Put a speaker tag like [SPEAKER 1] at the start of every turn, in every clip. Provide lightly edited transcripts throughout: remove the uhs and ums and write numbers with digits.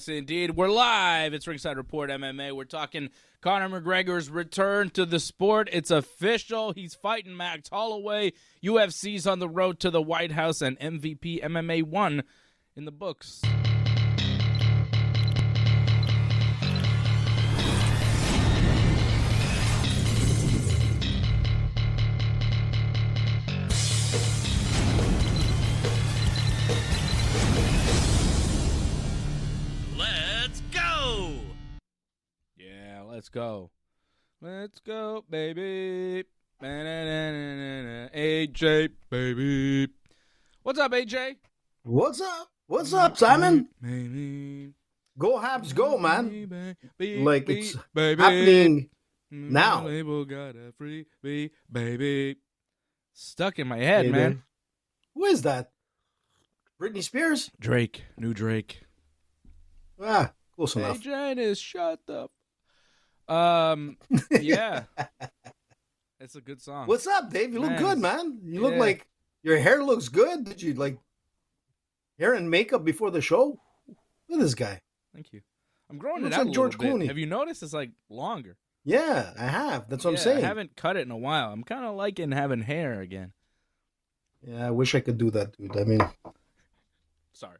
[SPEAKER 1] Yes, indeed. We're live. It's Ringside Report MMA. We're talking Conor McGregor's return to the sport. It's official. He's fighting Max Holloway. UFC's on the road to the White House, and MVP MMA 1 in the books. Let's go. Let's go, baby. AJ, baby. What's up, AJ?
[SPEAKER 2] What's up? What's up, Simon? Go Habs, go, man. Like it's happening now.
[SPEAKER 1] Got a free baby. Stuck in my head, man.
[SPEAKER 2] Who is that? Britney Spears?
[SPEAKER 1] Drake. New Drake.
[SPEAKER 2] Ah, close enough.
[SPEAKER 1] Hey, Janice, shut up. Yeah. It's a good song.
[SPEAKER 2] What's up, Dave? You look good, man. You look like your hair looks good. Did you like hair and makeup before the show? Look at this guy.
[SPEAKER 1] Thank you. I'm growing it
[SPEAKER 2] looks
[SPEAKER 1] out
[SPEAKER 2] like
[SPEAKER 1] a
[SPEAKER 2] George
[SPEAKER 1] little bit.
[SPEAKER 2] Clooney.
[SPEAKER 1] Have you noticed it's like longer?
[SPEAKER 2] Yeah, I have. That's what I'm saying.
[SPEAKER 1] I haven't cut it in a while. I'm kind of liking having hair again.
[SPEAKER 2] Yeah, I wish I could do that, dude. I mean,
[SPEAKER 1] sorry.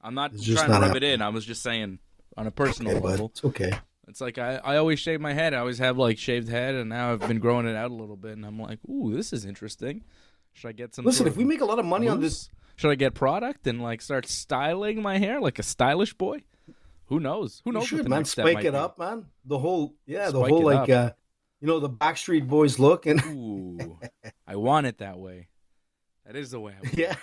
[SPEAKER 1] I'm not trying to rub it in. I was just saying on a personal level.
[SPEAKER 2] It's okay.
[SPEAKER 1] It's like I always shave my head. I always have like shaved head, and now I've been growing it out a little bit, and I'm like, ooh, this is interesting. Should I get some?
[SPEAKER 2] Listen, if we make a lot of money on this,
[SPEAKER 1] should I get product and like start styling my hair like a stylish boy? Who knows? Who knows?
[SPEAKER 2] You should,
[SPEAKER 1] what the
[SPEAKER 2] man.
[SPEAKER 1] next step
[SPEAKER 2] Spike it
[SPEAKER 1] might
[SPEAKER 2] up, man. The whole,
[SPEAKER 1] Spike
[SPEAKER 2] the whole
[SPEAKER 1] it
[SPEAKER 2] like,
[SPEAKER 1] up.
[SPEAKER 2] The Backstreet Boys look, and
[SPEAKER 1] Ooh, I want it that way. That is the way I want it.
[SPEAKER 2] Yeah.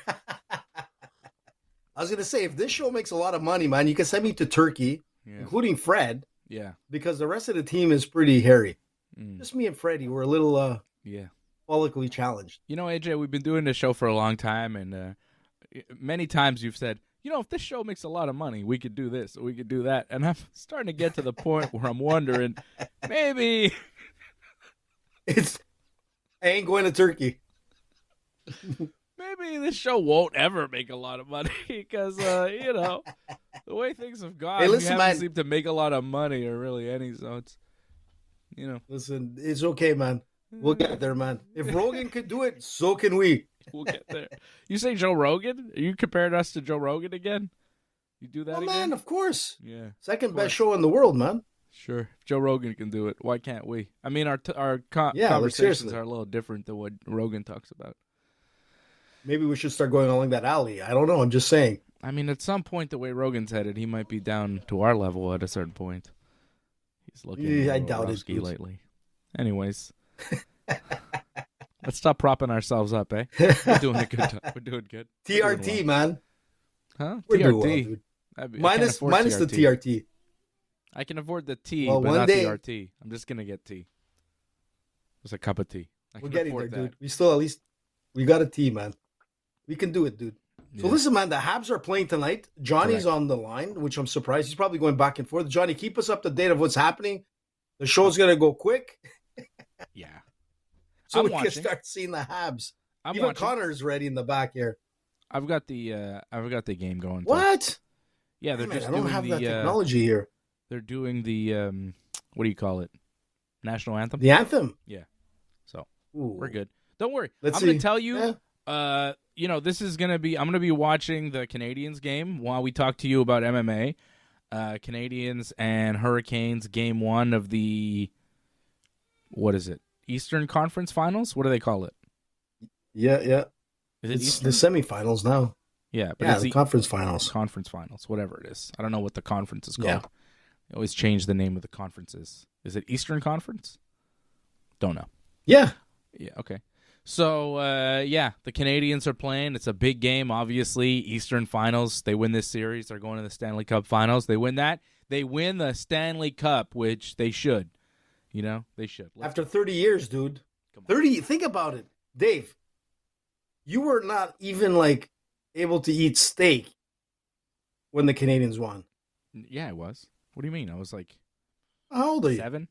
[SPEAKER 2] I was gonna say, if this show makes a lot of money, man, you can send me to Turkey, including Fred.
[SPEAKER 1] Yeah.
[SPEAKER 2] Because the rest of the team is pretty hairy.
[SPEAKER 1] Mm.
[SPEAKER 2] Just me and Freddie, we're a little follically challenged.
[SPEAKER 1] You know, AJ, we've been doing this show for a long time, and many times you've said, you know, if this show makes a lot of money, we could do this, or we could do that. And I'm starting to get to the point where I'm wondering, maybe
[SPEAKER 2] I ain't going to Turkey.
[SPEAKER 1] Maybe this show won't ever make a lot of money because, the way things have gone, we haven't seemed to make a lot of money or really any, so it's,
[SPEAKER 2] Listen, it's okay, man. We'll get there, man. If Rogan could do it, so can we.
[SPEAKER 1] We'll get there. You say Joe Rogan? Are you comparing us to Joe Rogan again? You do that again?
[SPEAKER 2] Man, of course.
[SPEAKER 1] Yeah.
[SPEAKER 2] Second best show in the world, man.
[SPEAKER 1] Sure. If Joe Rogan can do it, why can't we? I mean, our conversations are a little different than what Rogan talks about.
[SPEAKER 2] Maybe we should start going along that alley. I don't know. I'm just saying.
[SPEAKER 1] I mean, at some point, the way Rogan's headed, he might be down to our level at a certain point. He's looking
[SPEAKER 2] I doubt it
[SPEAKER 1] lately. Anyways, let's stop propping ourselves up, eh? We're doing a good. We're doing good.
[SPEAKER 2] TRT, man.
[SPEAKER 1] Huh?
[SPEAKER 2] We're
[SPEAKER 1] TRT.
[SPEAKER 2] doing well, dude. Minus the TRT.
[SPEAKER 1] I can afford the T, but not TRT. I'm just gonna get tea. Just a cup of tea.
[SPEAKER 2] We're getting there, dude. We got a T, man. We can do it, dude. Yeah. So listen, man, the Habs are playing tonight. Johnny's on the line, which I'm surprised. He's probably going back and forth. Johnny, keep us up to date of what's happening. The show's going to go quick.
[SPEAKER 1] Yeah.
[SPEAKER 2] So we can start seeing the Habs. Even Connor's ready in the back here.
[SPEAKER 1] I've got the game going.
[SPEAKER 2] What?
[SPEAKER 1] Yeah, they're
[SPEAKER 2] I don't have that technology here.
[SPEAKER 1] They're doing the, what do you call it? National anthem?
[SPEAKER 2] The anthem?
[SPEAKER 1] Yeah. So we're good. Don't worry. I'm
[SPEAKER 2] going
[SPEAKER 1] to tell you, this is going to be, I'm going to be watching the Canadians game while we talk to you about MMA. Canadians and Hurricanes game 1 of the, what is it? Eastern Conference Finals? What do they call it?
[SPEAKER 2] Yeah.
[SPEAKER 1] It's
[SPEAKER 2] the semifinals now.
[SPEAKER 1] Yeah, but
[SPEAKER 2] it's the conference finals.
[SPEAKER 1] Conference finals, whatever it is. I don't know what the conference is called. Yeah. They always change the name of the conferences. Is it Eastern Conference? Don't know.
[SPEAKER 2] Yeah.
[SPEAKER 1] Yeah, okay. So, the Canadians are playing. It's a big game, obviously. Eastern Finals. They win this series. They're going to the Stanley Cup Finals. They win that. They win the Stanley Cup, which they should. They should.
[SPEAKER 2] After 30 years, dude. 30. Think about it. Dave, you were not even, able to eat steak when the Canadians won.
[SPEAKER 1] Yeah, I was. What do you mean? I was
[SPEAKER 2] how old are you?
[SPEAKER 1] 7.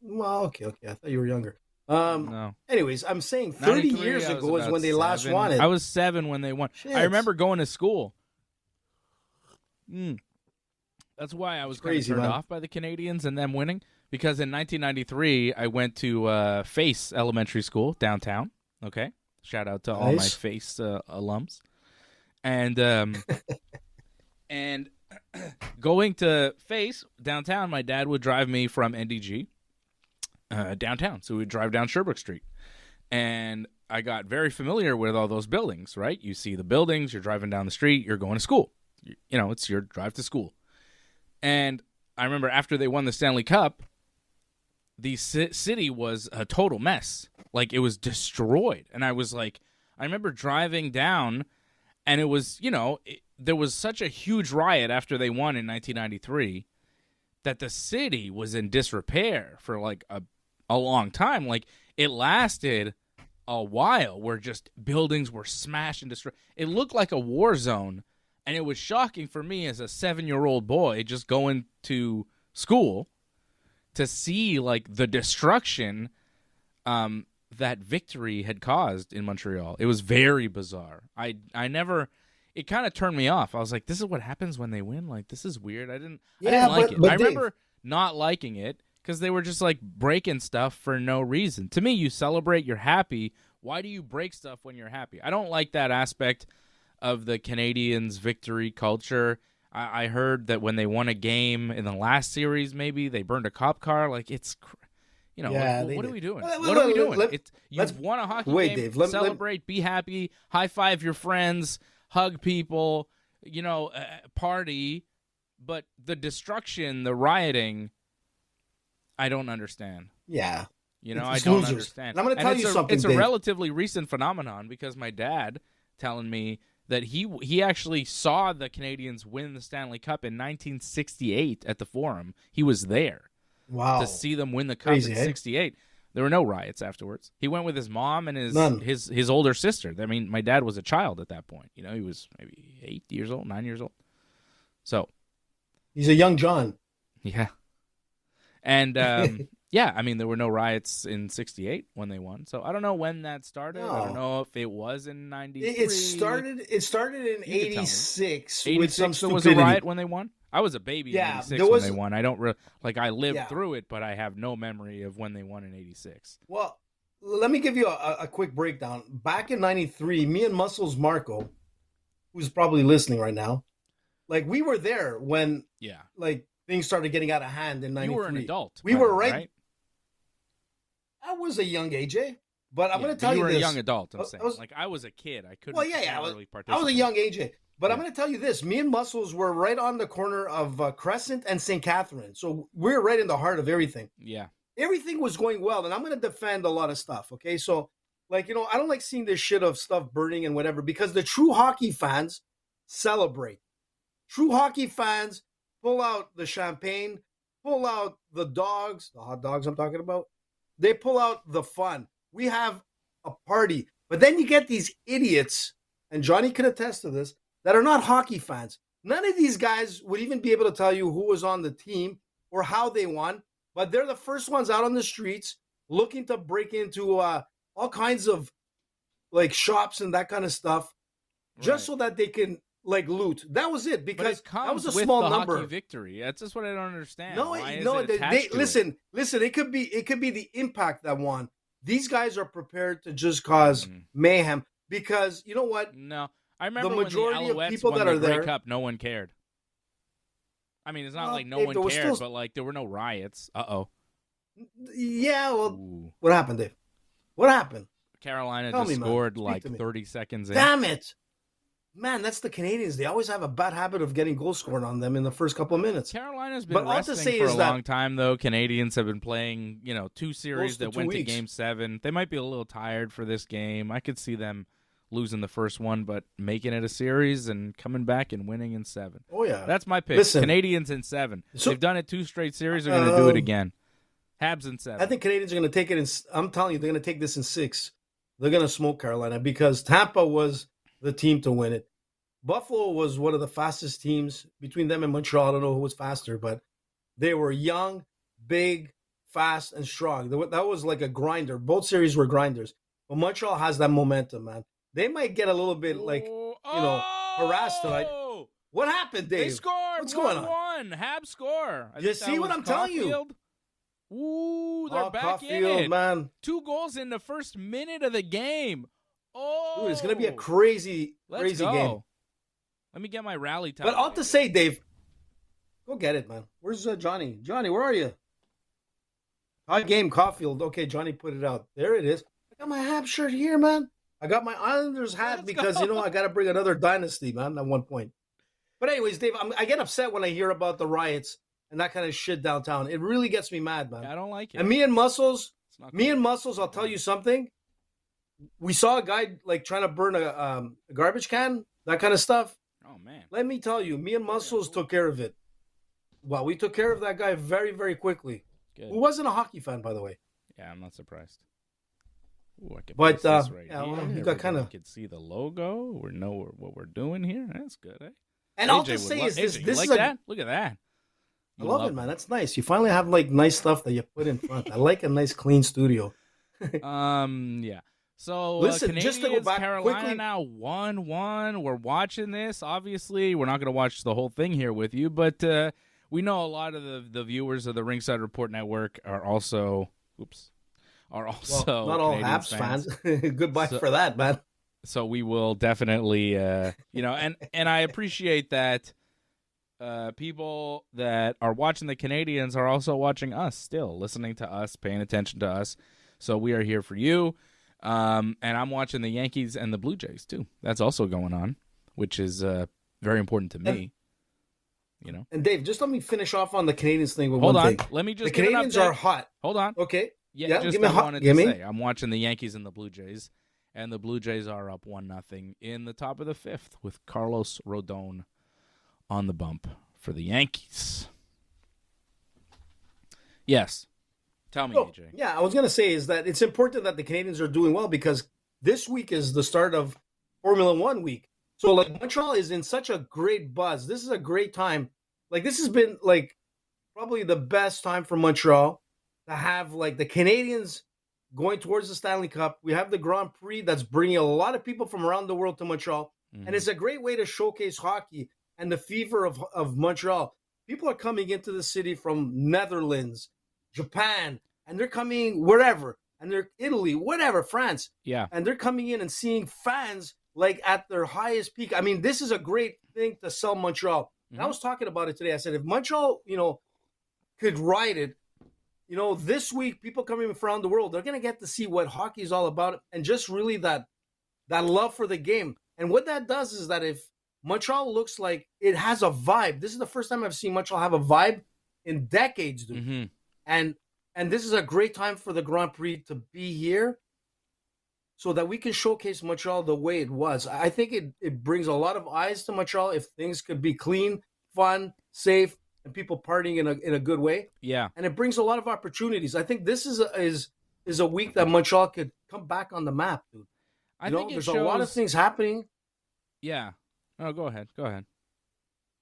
[SPEAKER 2] Well, okay. I thought you were younger.
[SPEAKER 1] No.
[SPEAKER 2] Anyways, I'm saying 30 years ago is when they last won it.
[SPEAKER 1] I was 7 when they won.
[SPEAKER 2] Shit.
[SPEAKER 1] I remember going to school. That's why I was kind of
[SPEAKER 2] crazy,
[SPEAKER 1] turned
[SPEAKER 2] man.
[SPEAKER 1] off by the Canadians and them winning. Because in 1993, I went to Face Elementary School downtown. Okay, shout out to all my Face alums. And going to Face downtown, my dad would drive me from NDG downtown. So we'd drive down Sherbrooke Street. And I got very familiar with all those buildings, right? You see the buildings, you're driving down the street, you're going to school. You know, it's your drive to school. And I remember after they won the Stanley Cup, the city was a total mess. Like, it was destroyed. And I was like, I remember driving down, and it was, you know, there was such a huge riot after they won in 1993 that the city was in disrepair for like a long time. Like, it lasted a while where just buildings were smashed and destroyed. It looked like a war zone, and it was shocking for me as a 7-year-old boy just going to school to see like the destruction that victory had caused in Montreal. It was very bizarre. It kind of turned me off. I was like, this is what happens when they win? Like, this is weird. I didn't like it. I remember not liking it because they were just like breaking stuff for no reason. To me, you celebrate, you're happy. Why do you break stuff when you're happy? I don't like that aspect of the Canadians' victory culture. I heard that when they won a game in the last series, maybe they burned a cop car. Like, it's, you know, what are we doing? What are we doing? You've won a hockey game.
[SPEAKER 2] Dave,
[SPEAKER 1] celebrate, be happy, high five your friends, hug people, you know, party. But the destruction, the rioting, I don't understand.
[SPEAKER 2] Yeah.
[SPEAKER 1] You know, I don't understand.
[SPEAKER 2] And I'm going to tell you something,
[SPEAKER 1] It's
[SPEAKER 2] Dave.
[SPEAKER 1] a relatively recent phenomenon because my dad telling me that he actually saw the Canadians win the Stanley Cup in 1968 at the Forum. He was there.
[SPEAKER 2] Wow.
[SPEAKER 1] To see them win the Cup in 68. There were no riots afterwards. He went with his mom and his older sister. I mean, my dad was a child at that point. You know, he was maybe 8 years old, 9 years old. So.
[SPEAKER 2] He's a young John.
[SPEAKER 1] Yeah. And, yeah, I mean, there were no riots in 68 when they won. So I don't know when that started. No. I don't know if it was in 93.
[SPEAKER 2] It started in 86 with some stupidity.
[SPEAKER 1] There was a riot when they won? I was a baby in 86 when they won. I don't I lived through it, but I have no memory of when they won in 86.
[SPEAKER 2] Well, let me give you a quick breakdown. Back in 93, me and Muscles Marco, who's probably listening right now, like, we were there when like things started getting out of hand in 93.
[SPEAKER 1] You were an adult.
[SPEAKER 2] We were right? I was a young AJ, but I'm going to tell you this.
[SPEAKER 1] You were a young adult, I'm saying. Like, I was a kid. I couldn't really participate.
[SPEAKER 2] I was a young AJ. But I'm going to tell you this. Me and Muscles were right on the corner of Crescent and St. Catherine. So we're right in the heart of everything.
[SPEAKER 1] Yeah.
[SPEAKER 2] Everything was going well. And I'm going to defend a lot of stuff, okay? So, like, you know, I don't like seeing this shit of stuff burning and whatever because the true hockey fans celebrate. True hockey fans pull out the champagne, pull out the dogs, the hot dogs I'm talking about. They pull out the fun. We have a party. But then you get these idiots, and Johnny can attest to this, that are not hockey fans. None of these guys would even be able to tell you who was on the team or how they won, but they're the first ones out on the streets looking to break into all kinds of like shops and that kind of stuff just so that they can like loot. That was it because that was a small number.
[SPEAKER 1] Hockey victory. That's just what I don't understand.
[SPEAKER 2] Listen. It could be the Impact that won. These guys are prepared to just cause mayhem because you know what?
[SPEAKER 1] No. I remember
[SPEAKER 2] the majority
[SPEAKER 1] when the
[SPEAKER 2] of people that are there,
[SPEAKER 1] Cup, no one cared. I mean, it's not like no one cared, but like there were no riots.
[SPEAKER 2] Yeah, well, what happened, Dave? What happened?
[SPEAKER 1] Carolina just scored like 30 seconds in.
[SPEAKER 2] Damn it. Man, that's the Canadians. They always have a bad habit of getting goals scored on them in the first couple of minutes.
[SPEAKER 1] Carolina's been resting for a long time, though. Canadians have been playing, 2 series that went to Game 7. They might be a little tired for this game. I could see them losing the first one, but making it a series and coming back and winning in 7.
[SPEAKER 2] Oh, yeah.
[SPEAKER 1] That's my pick.
[SPEAKER 2] Listen,
[SPEAKER 1] Canadians in 7. They've done it 2 straight series. They're going to do it again. Habs in 7.
[SPEAKER 2] I think Canadians are going to take it in. I'm telling you, they're going to take this in 6. They're going to smoke Carolina because Tampa was the team to win it. Buffalo was one of the fastest teams between them and Montreal. I don't know who was faster, but they were young, big, fast, and strong. That was like a grinder. Both series were grinders. But Montreal has that momentum, man. They might get a little bit harassed tonight. What happened, Dave?
[SPEAKER 1] They scored.
[SPEAKER 2] What's going on?
[SPEAKER 1] 1-1. Habs score.
[SPEAKER 2] You see what I'm telling you?
[SPEAKER 1] Ooh, they're back in it.
[SPEAKER 2] Man.
[SPEAKER 1] 2 goals in the first minute of the game. Oh,
[SPEAKER 2] dude, it's gonna be a crazy game.
[SPEAKER 1] Let me get my rally time.
[SPEAKER 2] But I'll have to say, Dave, go get it, man. Where's Johnny? Johnny, where are you? High game, Caulfield. Okay, Johnny put it out. There it is. I got my Habs shirt here, man. I got my Islanders hat because I got to bring another dynasty, man. At one point. But anyways, Dave, I get upset when I hear about the riots and that kind of shit downtown. It really gets me mad, man.
[SPEAKER 1] I don't like it.
[SPEAKER 2] And me and Muscles, I'll tell you something. We saw a guy like trying to burn a garbage can, that kind of stuff.
[SPEAKER 1] Oh, man.
[SPEAKER 2] Let me tell you, me and Muscles took care of it. Well, we took care of that guy very, very quickly.
[SPEAKER 1] Good.
[SPEAKER 2] Who wasn't a hockey fan, by the way.
[SPEAKER 1] Yeah, I'm not surprised. Ooh, I can
[SPEAKER 2] but
[SPEAKER 1] this right
[SPEAKER 2] yeah,
[SPEAKER 1] here.
[SPEAKER 2] well, you got kind of.
[SPEAKER 1] You can see the logo. We know what we're doing here. That's good. Eh?
[SPEAKER 2] And I'll just say, this
[SPEAKER 1] like
[SPEAKER 2] is
[SPEAKER 1] that? Look at that.
[SPEAKER 2] I love it, man. That's nice. You finally have like nice stuff that you put in front. I like a nice, clean studio.
[SPEAKER 1] Yeah. So
[SPEAKER 2] listen,
[SPEAKER 1] Canadians,
[SPEAKER 2] just to go back
[SPEAKER 1] Carolina
[SPEAKER 2] quickly,
[SPEAKER 1] now 1-1. We're watching this. Obviously, we're not going to watch the whole thing here with you, but we know a lot of the viewers of the Ringside Report Network are also not
[SPEAKER 2] all Habs fans. Goodbye for that, man.
[SPEAKER 1] So we will definitely, and I appreciate that people that are watching the Canadians are also watching us still, listening to us, paying attention to us. So we are here for you. And I'm watching the Yankees and the Blue Jays too. That's also going on, which is very important to me.
[SPEAKER 2] And Dave, just let me finish off on the Canadians thing with
[SPEAKER 1] one
[SPEAKER 2] thing.
[SPEAKER 1] Let me just
[SPEAKER 2] the Canadians are hot.
[SPEAKER 1] Hold on.
[SPEAKER 2] Okay.
[SPEAKER 1] Yeah, just I wanted to say I'm watching the Yankees and the Blue Jays, and the Blue Jays are up 1-0 in the top of the 5th with Carlos Rodon on the bump for the Yankees. Yes. Tell me, AJ.
[SPEAKER 2] Yeah, I was going to say is that it's important that the Canadians are doing well because this week is the start of Formula One week. So, like, Montreal is in such a great buzz. This is a great time. Like, this has been, like, probably the best time for Montreal to have, like, the Canadians going towards the Stanley Cup. We have the Grand Prix that's bringing a lot of people from around the world to Montreal. Mm-hmm. And it's a great way to showcase hockey and the fever of Montreal. People are coming into the city from Netherlands, Japan, and they're coming wherever. And they're Italy, whatever, France.
[SPEAKER 1] Yeah.
[SPEAKER 2] And they're coming in and seeing fans like at their highest peak. I mean, this is a great thing to sell Montreal. Mm-hmm. And I was talking about it today. I said, if Montreal, could ride it, this week, people coming from around the world, they're going to get to see what hockey is all about and just really that love for the game. And what that does is that if Montreal looks like it has a vibe, this is the first time I've seen Montreal have a vibe in decades, dude.
[SPEAKER 1] Mm-hmm.
[SPEAKER 2] And this is a great time for the Grand Prix to be here so that we can showcase Montreal the way it was. I think it brings a lot of eyes to Montreal if things could be clean, fun, safe, and people partying in a good way.
[SPEAKER 1] Yeah.
[SPEAKER 2] And it brings a lot of opportunities. I think this is a week that Montreal could come back on the map, dude.
[SPEAKER 1] I think
[SPEAKER 2] there's a lot of things happening.
[SPEAKER 1] Yeah. Oh, go ahead.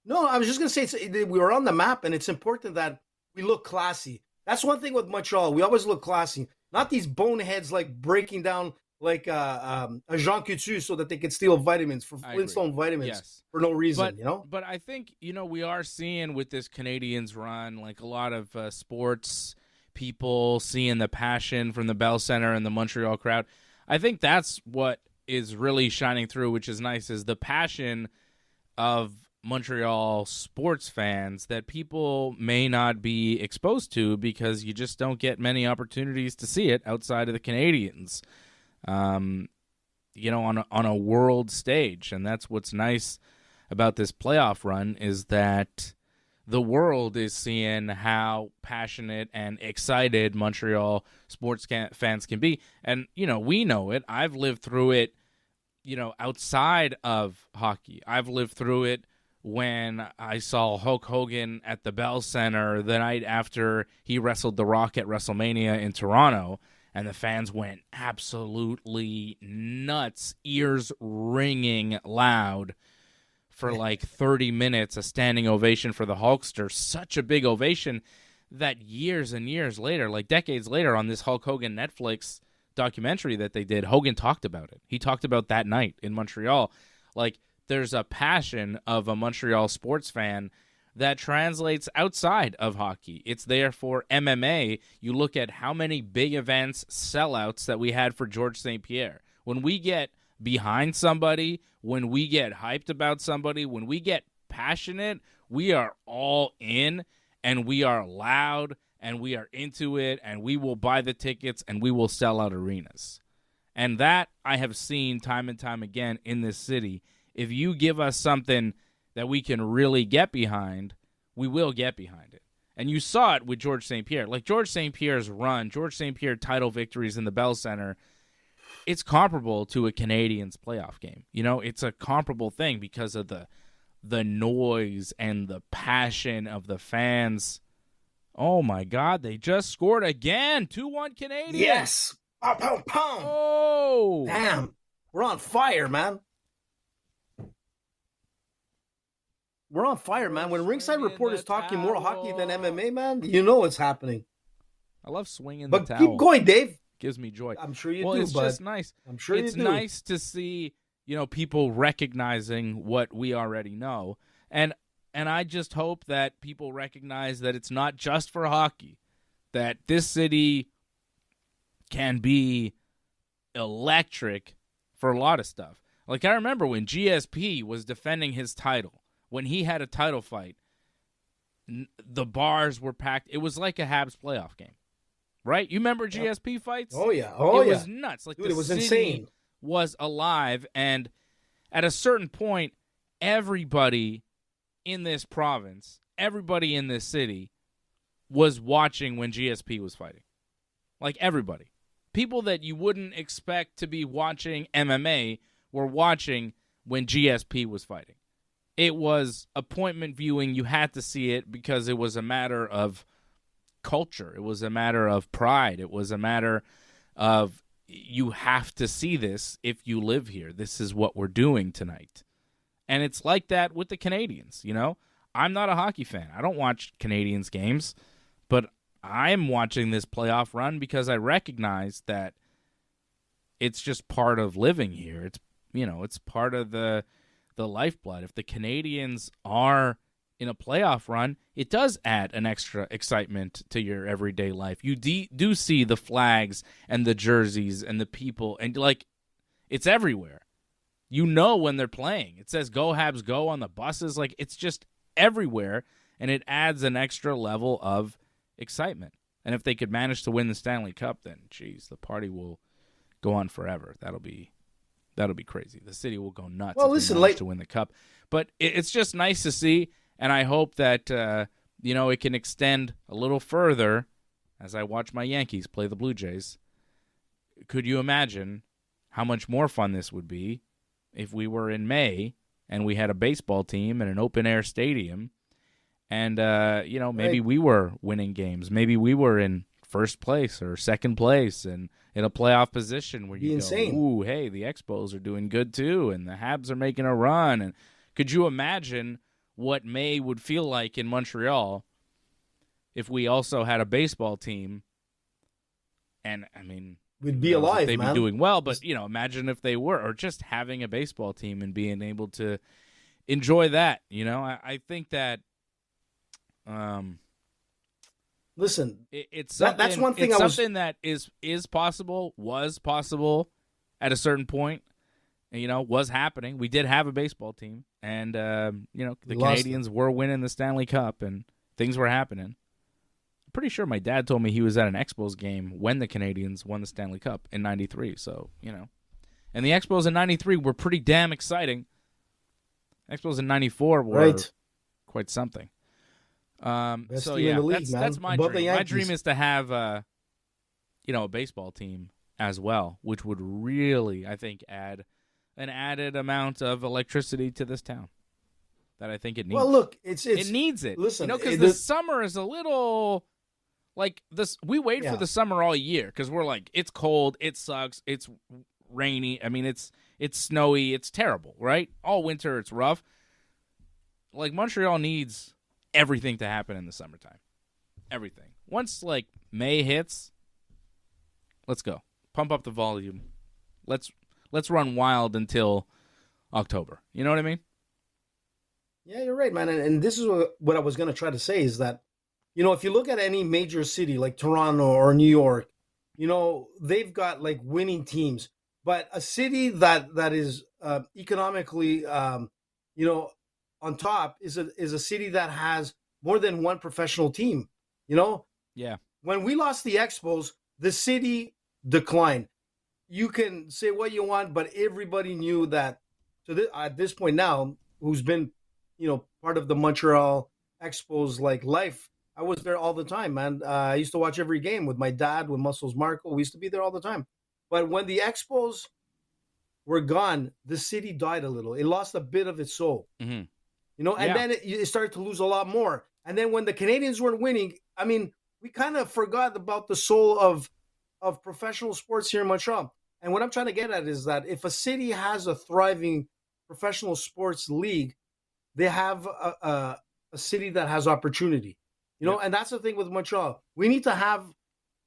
[SPEAKER 2] No, I was just going to say we were on the map, and it's important that we look classy. That's one thing with Montreal. We always look classy. Not these boneheads like breaking down like a Jean Coutu so that they could steal vitamins for Flintstone vitamins for no reason,
[SPEAKER 1] But I think, we are seeing with this Canadians run, like a lot of sports people seeing the passion from the Bell Center and the Montreal crowd. I think that's what is really shining through, which is nice, is the passion of Montreal sports fans that people may not be exposed to because you just don't get many opportunities to see it outside of the Canadians, on a world stage. And that's what's nice about this playoff run is that the world is seeing how passionate and excited Montreal sports fans can be. And, we know it. I've lived through it, outside of hockey. I've lived through it when I saw Hulk Hogan at the Bell Center the night after he wrestled The Rock at WrestleMania in Toronto, and the fans went absolutely nuts, ears ringing loud for like 30 minutes, a standing ovation for the Hulkster, such a big ovation that years and years later, like decades later on this Hulk Hogan Netflix documentary that they did, Hogan talked about it. He talked about that night in Montreal. Like, there's a passion of a Montreal sports fan that translates outside of hockey. It's there for MMA. You look at how many big events, sellouts that we had for Georges St-Pierre. When we get behind somebody, when we get hyped about somebody, when we get passionate, we are all in, and we are loud, and we are into it, and we will buy the tickets, and we will sell out arenas. And that I have seen time and time again in this city. If you give us something that we can really get behind, we will get behind it. And you saw it with Georges St-Pierre. Like Georges St-Pierre's run, Georges St-Pierre title victories in the Bell Center, it's comparable to a Canadiens playoff game. You know, it's a comparable thing because of the noise and the passion of the fans. Oh, my God, they just scored again. 2-1 Canadiens.
[SPEAKER 2] Yes. Pow, pow, pow.
[SPEAKER 1] Oh.
[SPEAKER 2] Damn. We're on fire, man. We're on fire, man. When Ringside Report is talking more hockey than MMA, man, you know what's happening.
[SPEAKER 1] I love swinging
[SPEAKER 2] but
[SPEAKER 1] the towel.
[SPEAKER 2] Keep going, Dave.
[SPEAKER 1] Gives me joy.
[SPEAKER 2] I'm sure you
[SPEAKER 1] well,
[SPEAKER 2] do,
[SPEAKER 1] it's just nice.
[SPEAKER 2] I'm sure
[SPEAKER 1] it's
[SPEAKER 2] you do.
[SPEAKER 1] Nice to see, you know, people recognizing what we already know. And I just hope that people recognize that it's not just for hockey, that this city can be electric for a lot of stuff. Like I remember when GSP was defending his title. When he had a title fight, the bars were packed. It was like a Habs playoff game, right? You remember GSP fights?
[SPEAKER 2] Oh, yeah.
[SPEAKER 1] It was nuts. Like, dude, it was insane. Was alive, and at a certain point, everybody in this province, everybody in this city was watching when GSP was fighting. Like, everybody. People that you wouldn't expect to be watching MMA were watching when GSP was fighting. It was appointment viewing. You had to see it because it was a matter of culture. It was a matter of pride. It was a matter of you have to see this if you live here. This is what we're doing tonight. And it's like that with the Canadiens, you know? I'm not a hockey fan. I don't watch Canadiens games, but I'm watching this playoff run because I recognize that it's just part of living here. It's, you know, it's part of the lifeblood. If the Canadiens are in a playoff run, it does add an extra excitement to your everyday life. You do see the flags and the jerseys and the people, and like it's everywhere. You know when they're playing. It says "Go Habs Go" on the buses. Like it's just everywhere, and it adds an extra level of excitement. And if they could manage to win the Stanley Cup, then geez, the party will go on forever. That'll be crazy. The city will go nuts if they manage to win the cup. But it's just nice to see, and I hope that it can extend a little further as I watch my Yankees play the Blue Jays. Could you imagine how much more fun this would be if we were in May and we had a baseball team in an open-air stadium and, maybe we were winning games. Maybe we were in first place or second place and in a playoff position where you go, ooh, hey, the Expos are doing good too, and the Habs are making a run. And could you imagine what May would feel like in Montreal if we also had a baseball team? And, I mean,
[SPEAKER 2] we'd be alive,
[SPEAKER 1] they'd
[SPEAKER 2] man.
[SPEAKER 1] be doing well, but, imagine if they were, or just having a baseball team and being able to enjoy that. I think that
[SPEAKER 2] listen,
[SPEAKER 1] it's
[SPEAKER 2] that's one thing.
[SPEAKER 1] Something that is possible, was possible at a certain point, and, was happening. We did have a baseball team, and the Canadiens were winning the Stanley Cup, and things were happening. I'm pretty sure my dad told me he was at an Expos game when the Canadiens won the Stanley Cup in '93. So and the Expos in '93 were pretty damn exciting. Expos in '94 were quite something. So yeah, that's my dream. My dream is to have a baseball team as well, which would really, I think, add an added amount of electricity to this town that I think it needs.
[SPEAKER 2] Well, look, it
[SPEAKER 1] needs it.
[SPEAKER 2] Listen,
[SPEAKER 1] because the summer is a little like this. We wait for the summer all year because we're like, it's cold, it sucks, it's rainy. I mean, it's snowy, it's terrible, right? All winter, it's rough. Like Montreal needs everything to happen in the summertime. Everything. Once like May hits, let's go. Pump up the volume. Let's run wild until October. You know what I mean?
[SPEAKER 2] Yeah, you're right, man. And this is what I was going to try to say is that, if you look at any major city like Toronto or New York, they've got like winning teams. But a city that is economically, on top is a city that has more than one professional team.
[SPEAKER 1] Yeah.
[SPEAKER 2] When we lost the Expos, the city declined. You can say what you want, but everybody knew that. At this point now, who's been, part of the Montreal Expos life. I was there all the time, man. I used to watch every game with my dad, with Muscles Marco. We used to be there all the time. But when the Expos were gone, the city died a little. It lost a bit of its soul.
[SPEAKER 1] Mm-hmm.
[SPEAKER 2] And then it started to lose a lot more. And then when the Canadians weren't winning, I mean, we kind of forgot about the soul of professional sports here in Montreal. And what I'm trying to get at is that if a city has a thriving professional sports league, they have a city that has opportunity. And that's the thing with Montreal. We need to have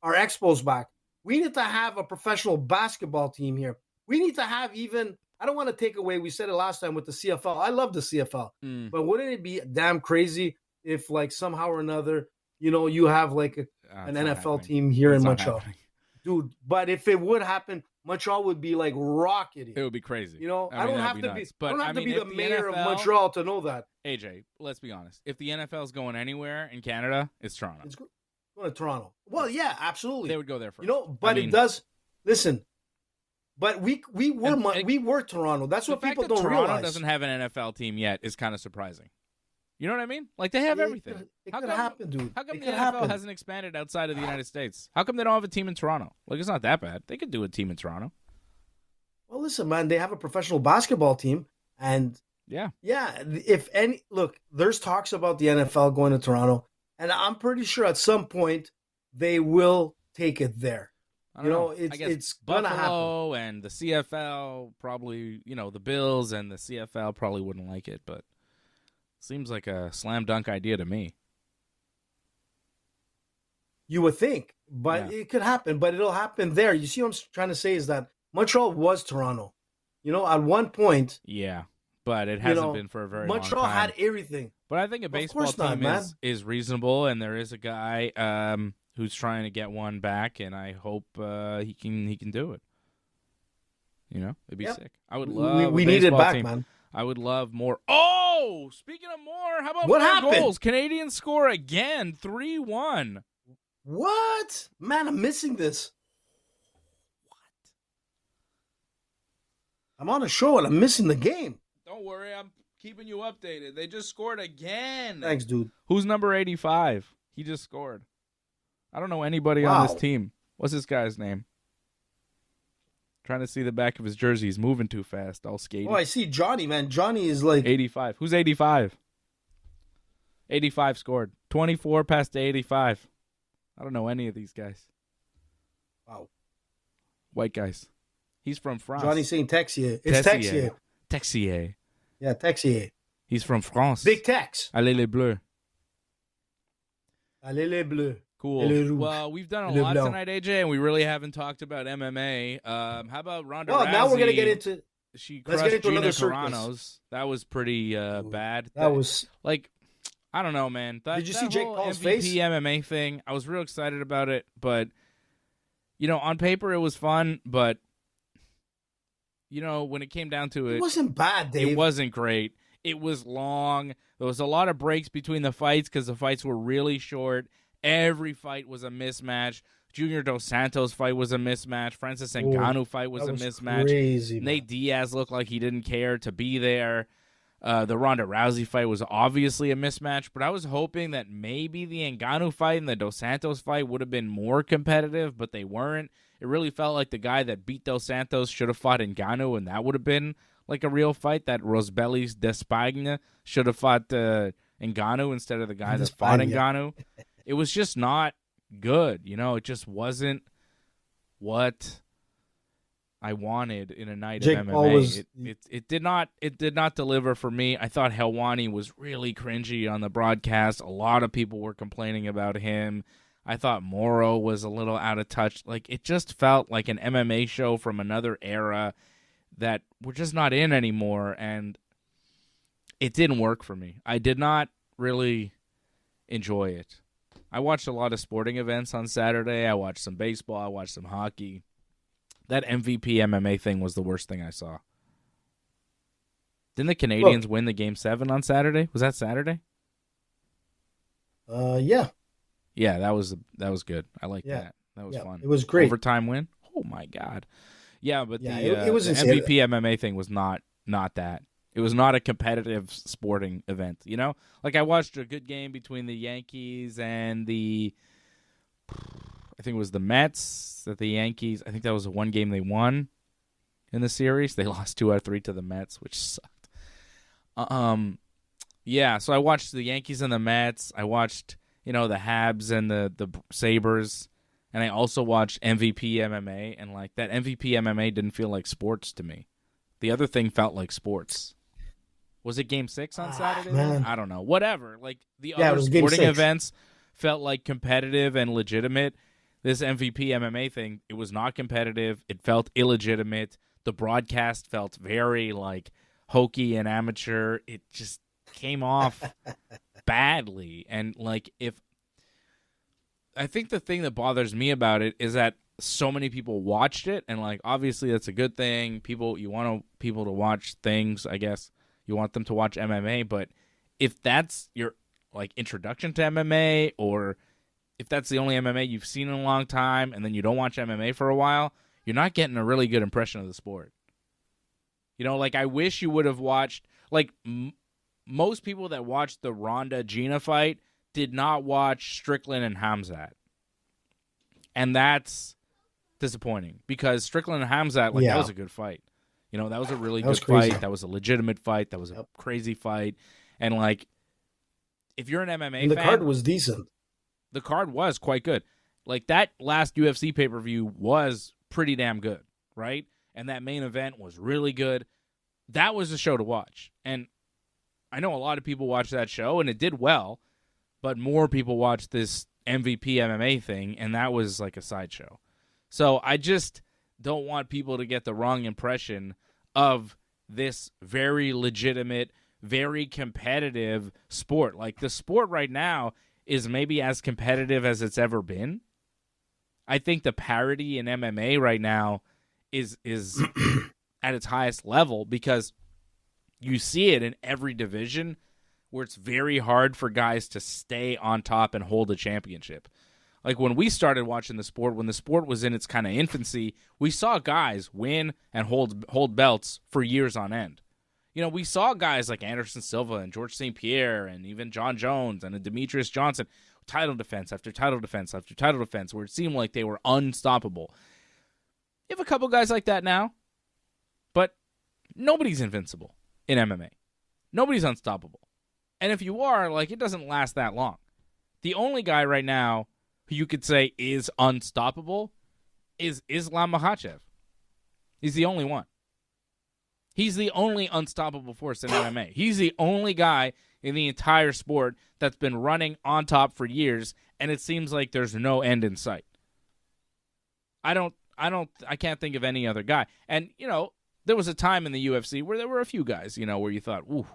[SPEAKER 2] our Expos back. We need to have a professional basketball team here. We need to have I don't want to take away, we said it last time with the CFL. I love the CFL. But wouldn't it be damn crazy if somehow or another, you have an NFL team here in Montreal? Dude, but if it would happen, Montreal would be rocketing.
[SPEAKER 1] It would be crazy.
[SPEAKER 2] I don't have to be the mayor of Montreal to know that.
[SPEAKER 1] AJ, let's be honest. If the NFL is going anywhere in Canada, it's Toronto.
[SPEAKER 2] It's going to Toronto. Well, yeah, absolutely.
[SPEAKER 1] They would go there first.
[SPEAKER 2] It does. Listen, but we were Toronto. That's what people don't realize.
[SPEAKER 1] Toronto doesn't have an NFL team yet is kind of surprising. You know what I mean? They have everything.
[SPEAKER 2] It could happen, dude.
[SPEAKER 1] How come the NFL hasn't expanded outside of the United States? How come they don't have a team in Toronto? It's not that bad. They could do a team in Toronto.
[SPEAKER 2] Well, listen, man, they have a professional basketball team, and yeah. There's talks about the NFL going to Toronto, and I'm pretty sure at some point they will take it there. It's gonna happen.
[SPEAKER 1] Buffalo and the CFL probably, the Bills and the CFL probably wouldn't like it, but. Seems like a slam dunk idea to me.
[SPEAKER 2] You would think, but it could happen, but it'll happen there. You see what I'm trying to say is that Montreal was Toronto. At one point.
[SPEAKER 1] Yeah, but it hasn't been for a very long time.
[SPEAKER 2] Montreal had everything.
[SPEAKER 1] But I think a baseball team is reasonable, and there is a guy who's trying to get one back, and I hope he can do it. It'd be sick. I would love
[SPEAKER 2] we need it back,
[SPEAKER 1] team.
[SPEAKER 2] Man.
[SPEAKER 1] I would love more. Oh, speaking of more, how about
[SPEAKER 2] what
[SPEAKER 1] more
[SPEAKER 2] happened?
[SPEAKER 1] Goals? Canadians score again, 3-1.
[SPEAKER 2] What? Man, I'm missing this. What? I'm on a show and I'm missing the game.
[SPEAKER 1] Don't worry, I'm keeping you updated. They just scored again.
[SPEAKER 2] Thanks, dude.
[SPEAKER 1] Who's number 85? He just scored. I don't know anybody on this team. What's this guy's name? Trying to see the back of his jersey. He's moving too fast. All skating.
[SPEAKER 2] Oh, I see Johnny, man. Johnny is
[SPEAKER 1] 85. Who's 85? 85 scored. 24 past to 85. I don't know any of these guys.
[SPEAKER 2] Wow.
[SPEAKER 1] White guys. He's from France.
[SPEAKER 2] Johnny's saying Texier. It's Texier.
[SPEAKER 1] Texier.
[SPEAKER 2] Yeah, Texier.
[SPEAKER 1] He's from France.
[SPEAKER 2] Big Tex.
[SPEAKER 1] Allez les Bleus.
[SPEAKER 2] Allez les Bleus.
[SPEAKER 1] Cool. Well, we've done a lot tonight, AJ, and we really haven't talked about MMA. How about Ronda Rousey?
[SPEAKER 2] Now we're going to get into...
[SPEAKER 1] She crushed Gina Carano's. That was pretty bad.
[SPEAKER 2] That was...
[SPEAKER 1] I don't know, man.
[SPEAKER 2] Did you see Jake Paul's
[SPEAKER 1] MVP
[SPEAKER 2] face?
[SPEAKER 1] MMA thing, I was real excited about it, but, on paper it was fun, but, when it came down to it...
[SPEAKER 2] It wasn't bad, Dave.
[SPEAKER 1] It wasn't great. It was long. There was a lot of breaks between the fights because the fights were really short. Every fight was a mismatch. Junior Dos Santos fight was a mismatch. Francis Ngannou fight was a mismatch.
[SPEAKER 2] Crazy,
[SPEAKER 1] Nate Diaz looked like he didn't care to be there. The Ronda Rousey fight was obviously a mismatch, but I was hoping that maybe the Ngannou fight and the Dos Santos fight would have been more competitive, but they weren't. It really felt like the guy that beat Dos Santos should have fought Ngannou, and that would have been like a real fight. That Rosbellis Despagne should have fought Ngannou instead of the guy that fought Ngannou. It was just not good, It just wasn't what I wanted in a night of MMA. It did not deliver for me. I thought Helwani was really cringy on the broadcast. A lot of people were complaining about him. I thought Moro was a little out of touch. It just felt like an MMA show from another era. that we're just not in anymore, and it didn't work for me. I did not really enjoy it. I watched a lot of sporting events on Saturday. I watched some baseball. I watched some hockey. That MVP MMA thing was the worst thing I saw. Didn't the Canadians win the Game 7 on Saturday? Was that Saturday?
[SPEAKER 2] Yeah.
[SPEAKER 1] Yeah, that was good. I like that. That was fun.
[SPEAKER 2] It was great.
[SPEAKER 1] Overtime win? Oh, my God. Yeah, but
[SPEAKER 2] it was
[SPEAKER 1] the MVP MMA thing was not that. It was not a competitive sporting event, you know? Like, I watched a good game between the Yankees and I think it was the Mets, that the Yankees, I think that was the one game they won in the series. They lost 2 out of 3 to the Mets, which sucked. Yeah, so I watched the Yankees and the Mets. I watched, the Habs and the Sabres. And I also watched MVP MMA, and like that MVP MMA didn't feel like sports to me. The other thing felt like sports. Was it Game 6 on Saturday?
[SPEAKER 2] Man.
[SPEAKER 1] I don't know. Whatever. Like the other sporting events felt like competitive and legitimate. This MVP MMA thing, it was not competitive. It felt illegitimate. The broadcast felt very like hokey and amateur. It just came off badly. And like I think the thing that bothers me about it is that so many people watched it, and like obviously that's a good thing. You want people to watch things, I guess. You want them to watch MMA, but if that's your like introduction to MMA, or if that's the only MMA you've seen in a long time, and then you don't watch MMA for a while, you're not getting a really good impression of the sport. Like I wish you would have watched like most people that watched the Ronda Gina fight did not watch Strickland and Khamzat. And that's disappointing because Strickland and Khamzat, that was a good fight. That was a really good fight. That was a legitimate fight. That was a crazy fight. And like, if you're an MMA fan,
[SPEAKER 2] the card was decent.
[SPEAKER 1] The card was quite good. Like that last UFC pay-per-view was pretty damn good, right? And that main event was really good. That was a show to watch. And I know a lot of people watched that show and it did well. But more people watched this MVP MMA thing, and that was like a sideshow. So I just don't want people to get the wrong impression of this very legitimate, very competitive sport. Like the sport right now is maybe as competitive as it's ever been. I think the parity in MMA right now is at its highest level because you see it in every division where it's very hard for guys to stay on top and hold a championship. Like when we started watching the sport, when the sport was in its kind of infancy, we saw guys win and hold belts for years on end. We saw guys like Anderson Silva and George St. Pierre and even John Jones and Demetrius Johnson, title defense after title defense after title defense, where it seemed like they were unstoppable. You have a couple guys like that now, but nobody's invincible in MMA. Nobody's unstoppable. And if you are, like, it doesn't last that long. The only guy right now who you could say is unstoppable is Islam Makhachev. He's the only one. He's the only unstoppable force in MMA. He's the only guy in the entire sport that's been running on top for years, and it seems like there's no end in sight. I can't think of any other guy. And, there was a time in the UFC where there were a few guys, where you thought, ooh,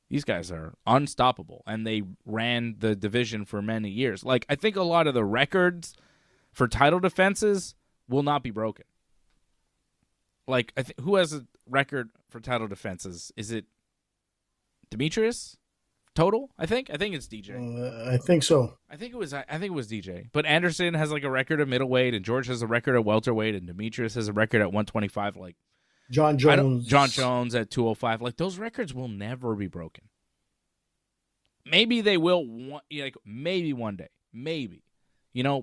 [SPEAKER 1] these guys are unstoppable, and they ran the division for many years. Like, I think a lot of the records for title defenses will not be broken. Like, who has a record for title defenses? Is it Demetrius? Total? I think it's DJ.
[SPEAKER 2] I think so.
[SPEAKER 1] I think it was DJ. But Anderson has like a record of middleweight, and George has a record at welterweight, and Demetrius has a record at 125. Like,
[SPEAKER 2] John Jones
[SPEAKER 1] at 205. Like, those records will never be broken. Maybe they will, maybe one day. Maybe.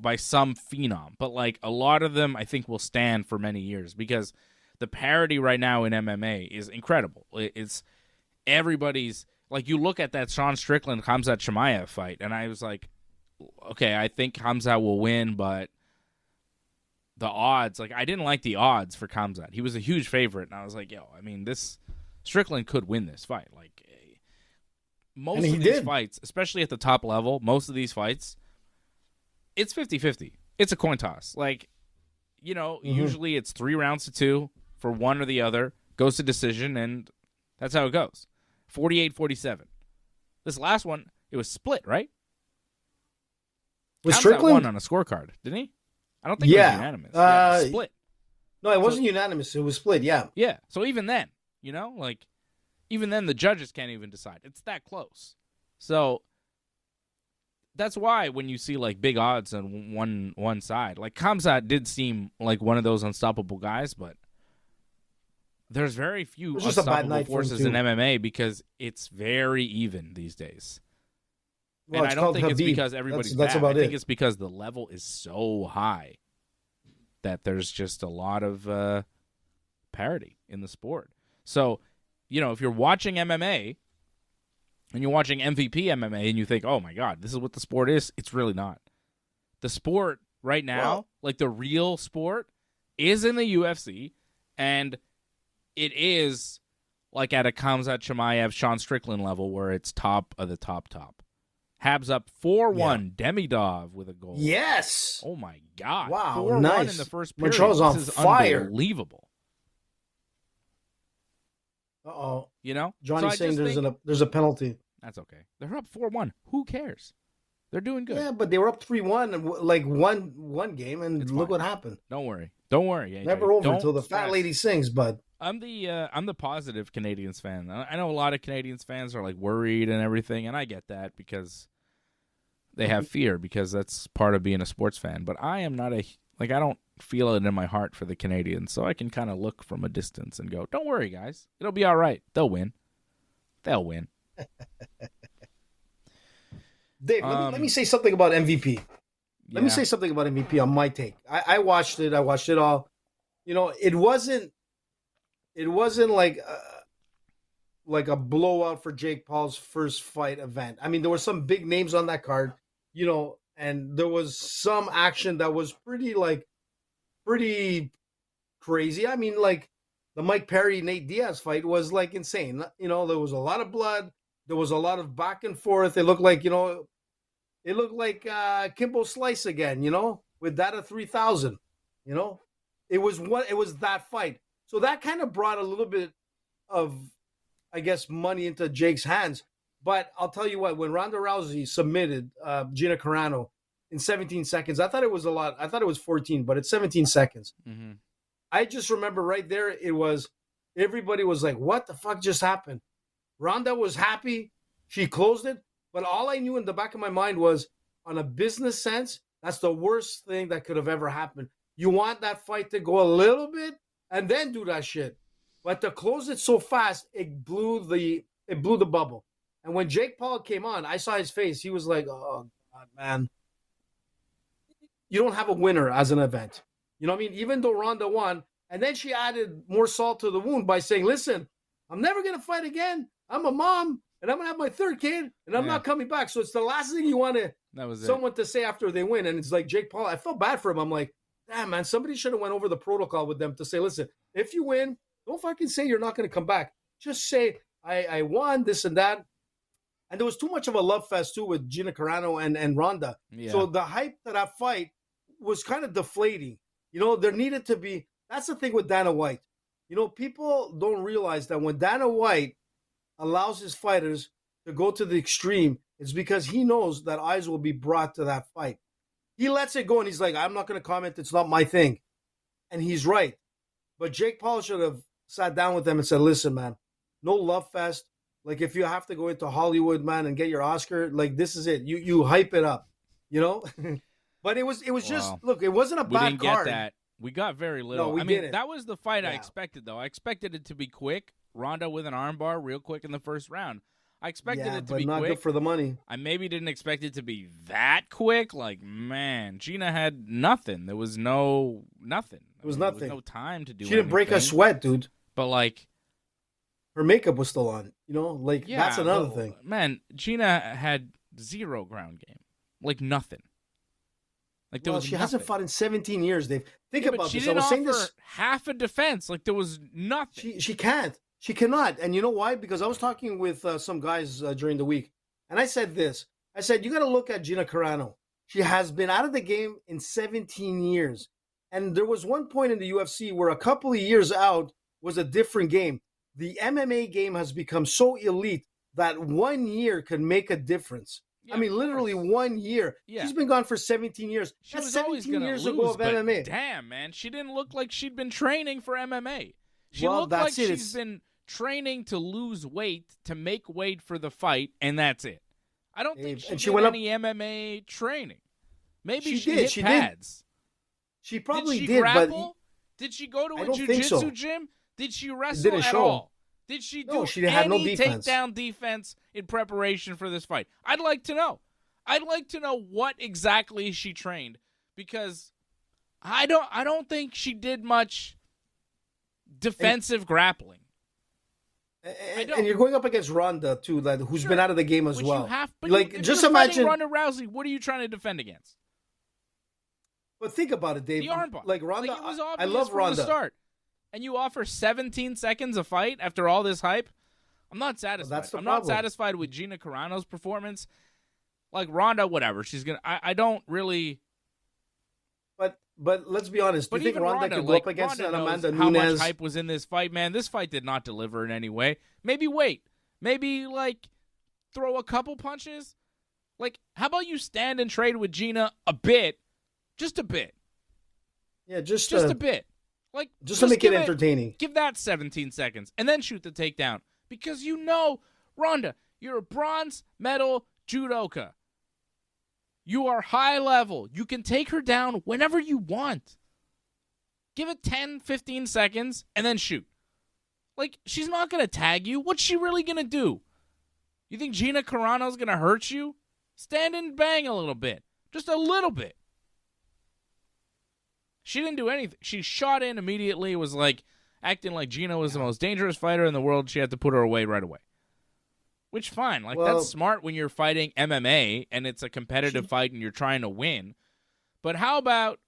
[SPEAKER 1] By some phenom. But, like, a lot of them, I think, will stand for many years because the parity right now in MMA is incredible. It's everybody's, like, you look at that Sean Strickland-Khamzat Chimaev fight, and I was like, okay, I think Khamzat will win, but the odds, like, I didn't like the odds for Khamzat. He was a huge favorite, and I was like, this Strickland could win this fight. Like, most of these fights, especially at the top level, most of these fights, it's 50-50. It's a coin toss. Like, usually it's 3 rounds to 2 for one or the other, goes to decision, and that's how it goes. 48-47. This last one, it was split, right?
[SPEAKER 2] Was
[SPEAKER 1] Khamzat
[SPEAKER 2] Strickland
[SPEAKER 1] won on a scorecard, didn't he? I don't think it was unanimous. It was split.
[SPEAKER 2] No, it wasn't unanimous. It was split, yeah.
[SPEAKER 1] Yeah, so even then, even then the judges can't even decide. It's that close. So that's why when you see like big odds on one side, like Khamzat did seem like one of those unstoppable guys, but there's very few unstoppable forces in MMA because it's very even these days.
[SPEAKER 2] Well,
[SPEAKER 1] and I don't think
[SPEAKER 2] Habib.
[SPEAKER 1] It's because everybody's
[SPEAKER 2] that's
[SPEAKER 1] bad.
[SPEAKER 2] about
[SPEAKER 1] I think
[SPEAKER 2] it.
[SPEAKER 1] It's because the level is so high that there's just a lot of parity in the sport. So, if you're watching MMA and you're watching MVP MMA and you think, oh my God, this is what the sport is, it's really not. The sport right now, like the real sport, is in the UFC, and it is like at a Khamzat Chimaev, Sean Strickland level where it's top of the top. Habs up 4-1, Demidov with a goal.
[SPEAKER 2] Yes.
[SPEAKER 1] Oh my God.
[SPEAKER 2] Wow,
[SPEAKER 1] 4-1
[SPEAKER 2] nice.
[SPEAKER 1] in the first period.
[SPEAKER 2] Montreal's on
[SPEAKER 1] this is
[SPEAKER 2] fire.
[SPEAKER 1] Unbelievable.
[SPEAKER 2] Uh-oh.
[SPEAKER 1] So
[SPEAKER 2] Johnny's saying there's a penalty.
[SPEAKER 1] That's okay. They're up 4-1. Who cares? They're doing good.
[SPEAKER 2] Yeah, but they were up 3-1 and like one game, and look what happened.
[SPEAKER 1] Don't worry. AJ.
[SPEAKER 2] Never over until the fat lady sings, bud.
[SPEAKER 1] I'm the positive Canadians fan. I know a lot of Canadians fans are like worried and everything, and I get that because they have fear because that's part of being a sports fan. But I am not I don't feel it in my heart for the Canadians, so I can kind of look from a distance and go, don't worry, guys. It'll be all right. They'll win.
[SPEAKER 2] Dave, let me say something about MVP. Let me say something about MVP on my take. I watched it. I watched it all. It wasn't like a blowout for Jake Paul's first fight event. I mean, there were some big names on that card, and there was some action that was pretty crazy. I mean, like the Mike Perry Nate Diaz fight was like insane. There was a lot of blood. There was a lot of back and forth. It looked like Kimbo Slice again, with Data 3000. It was that fight. So that kind of brought a little bit of, I guess, money into Jake's hands. But I'll tell you what, when Ronda Rousey submitted Gina Carano in 17 seconds, I thought it was a lot. I thought it was 14, but it's 17 seconds.
[SPEAKER 1] Mm-hmm.
[SPEAKER 2] I just remember right there, everybody was like, what the fuck just happened? Ronda was happy. She closed it. But all I knew in the back of my mind was, on a business sense, that's the worst thing that could have ever happened. You want that fight to go a little bit and then do that shit. But to close it so fast, it blew the bubble. And when Jake Paul came on, I saw his face. He was like, oh, God, man. You don't have a winner as an event. You know what I mean? Even though Ronda won. And then she added more salt to the wound by saying, listen, I'm never going to fight again. I'm a mom. And I'm going to have my third kid, and I'm not coming back. So it's the last thing you want someone to say after they win. And it's like Jake Paul, I felt bad for him. I'm like, damn, man, somebody should have went over the protocol with them to say, listen, if you win, don't fucking say you're not going to come back. Just say, I won, this and that. And there was too much of a love fest, too, with Gina Carano and Ronda. Yeah. So the hype to that fight was kind of deflating. There needed to be – that's the thing with Dana White. People don't realize that when Dana White allows his fighters to go to the extreme, it's because he knows that eyes will be brought to that fight. He lets it go, and he's like, I'm not going to comment. It's not my thing. And he's right. But Jake Paul should have sat down with them and said, listen, man, no love fest. Like, if you have to go into Hollywood, man, and get your Oscar, like, this is it. You hype it up, But it was just, look, it wasn't a bad card. We didn't get that.
[SPEAKER 1] We got very little.
[SPEAKER 2] No, we didn't.
[SPEAKER 1] That was the fight I expected, though. I expected it to be quick. Ronda with an armbar real quick in the first round. I expected it to be
[SPEAKER 2] not
[SPEAKER 1] quick.
[SPEAKER 2] Good for the money.
[SPEAKER 1] I maybe didn't expect it to be that quick. Like, man, Gina had nothing. There was nothing.
[SPEAKER 2] There was nothing.
[SPEAKER 1] There was no time to do.
[SPEAKER 2] She didn't break a sweat, dude.
[SPEAKER 1] But like,
[SPEAKER 2] her makeup was still on. That's another thing.
[SPEAKER 1] Man, Gina had 0 ground game. Like nothing. Like there was.
[SPEAKER 2] She hasn't fought in 17 years, Dave. Think about
[SPEAKER 1] this.
[SPEAKER 2] I was saying this.
[SPEAKER 1] Half a defense. Like there was nothing.
[SPEAKER 2] She can't. She cannot. And you know why? Because I was talking with some guys during the week, and I said this. I said, you got to look at Gina Carano. She has been out of the game in 17 years. And there was one point in the UFC where a couple of years out was a different game. The MMA game has become so elite that 1 year can make a difference.
[SPEAKER 1] Yeah,
[SPEAKER 2] I mean, literally 1 year.
[SPEAKER 1] Yeah.
[SPEAKER 2] She's been gone for 17 years.
[SPEAKER 1] She
[SPEAKER 2] That's
[SPEAKER 1] was
[SPEAKER 2] 17
[SPEAKER 1] always
[SPEAKER 2] years
[SPEAKER 1] lose,
[SPEAKER 2] ago of
[SPEAKER 1] but
[SPEAKER 2] MMA.
[SPEAKER 1] Damn, man, she didn't look like she'd been training for MMA. She
[SPEAKER 2] Well,
[SPEAKER 1] looked
[SPEAKER 2] that's
[SPEAKER 1] like
[SPEAKER 2] it.
[SPEAKER 1] she's been training to lose weight, to make weight for the fight, and that's it. I don't think she did any MMA training. Maybe she hit pads.
[SPEAKER 2] She probably
[SPEAKER 1] did.
[SPEAKER 2] Did she
[SPEAKER 1] grapple? Did she go to a jiu-jitsu gym? Did she wrestle at all? Did she do any takedown defense in preparation for this fight? I'd like to know. I'd like to know what exactly she trained, because I don't think she did much defensive grappling.
[SPEAKER 2] And you're going up against Ronda too, who's been out of the game as well.
[SPEAKER 1] But just imagine Ronda Rousey. What are you trying to defend against?
[SPEAKER 2] But think about it, Dave.
[SPEAKER 1] The armbar.
[SPEAKER 2] Like Ronda,
[SPEAKER 1] it was obvious
[SPEAKER 2] I love
[SPEAKER 1] from
[SPEAKER 2] Ronda.
[SPEAKER 1] The start. And you offer 17 seconds a fight after all this hype? I'm not satisfied.
[SPEAKER 2] Well, that's the
[SPEAKER 1] I'm
[SPEAKER 2] problem.
[SPEAKER 1] not satisfied with Gina Carano's performance. Like Ronda, whatever. She's gonna. I don't really.
[SPEAKER 2] But let's be honest. Do you think Ronda could go up against Amanda Nunes?
[SPEAKER 1] How much hype was in this fight, man? This fight did not deliver in any way. Maybe wait. Maybe throw a couple punches. How about you stand and trade with Gina a bit, just a bit.
[SPEAKER 2] Yeah, just
[SPEAKER 1] a bit.
[SPEAKER 2] Just to make it entertaining.
[SPEAKER 1] Give that 17 seconds and then shoot the takedown, because Ronda, you're a bronze medal judoka. You are high level. You can take her down whenever you want. Give it 10, 15 seconds, and then shoot. She's not going to tag you. What's she really going to do? You think Gina Carano's going to hurt you? Stand and bang a little bit. Just a little bit. She didn't do anything. She shot in immediately. It was acting like Gina was the most dangerous fighter in the world. She had to put her away right away. Which, fine. That's smart when you're fighting MMA and it's a competitive fight and you're trying to win. But how about...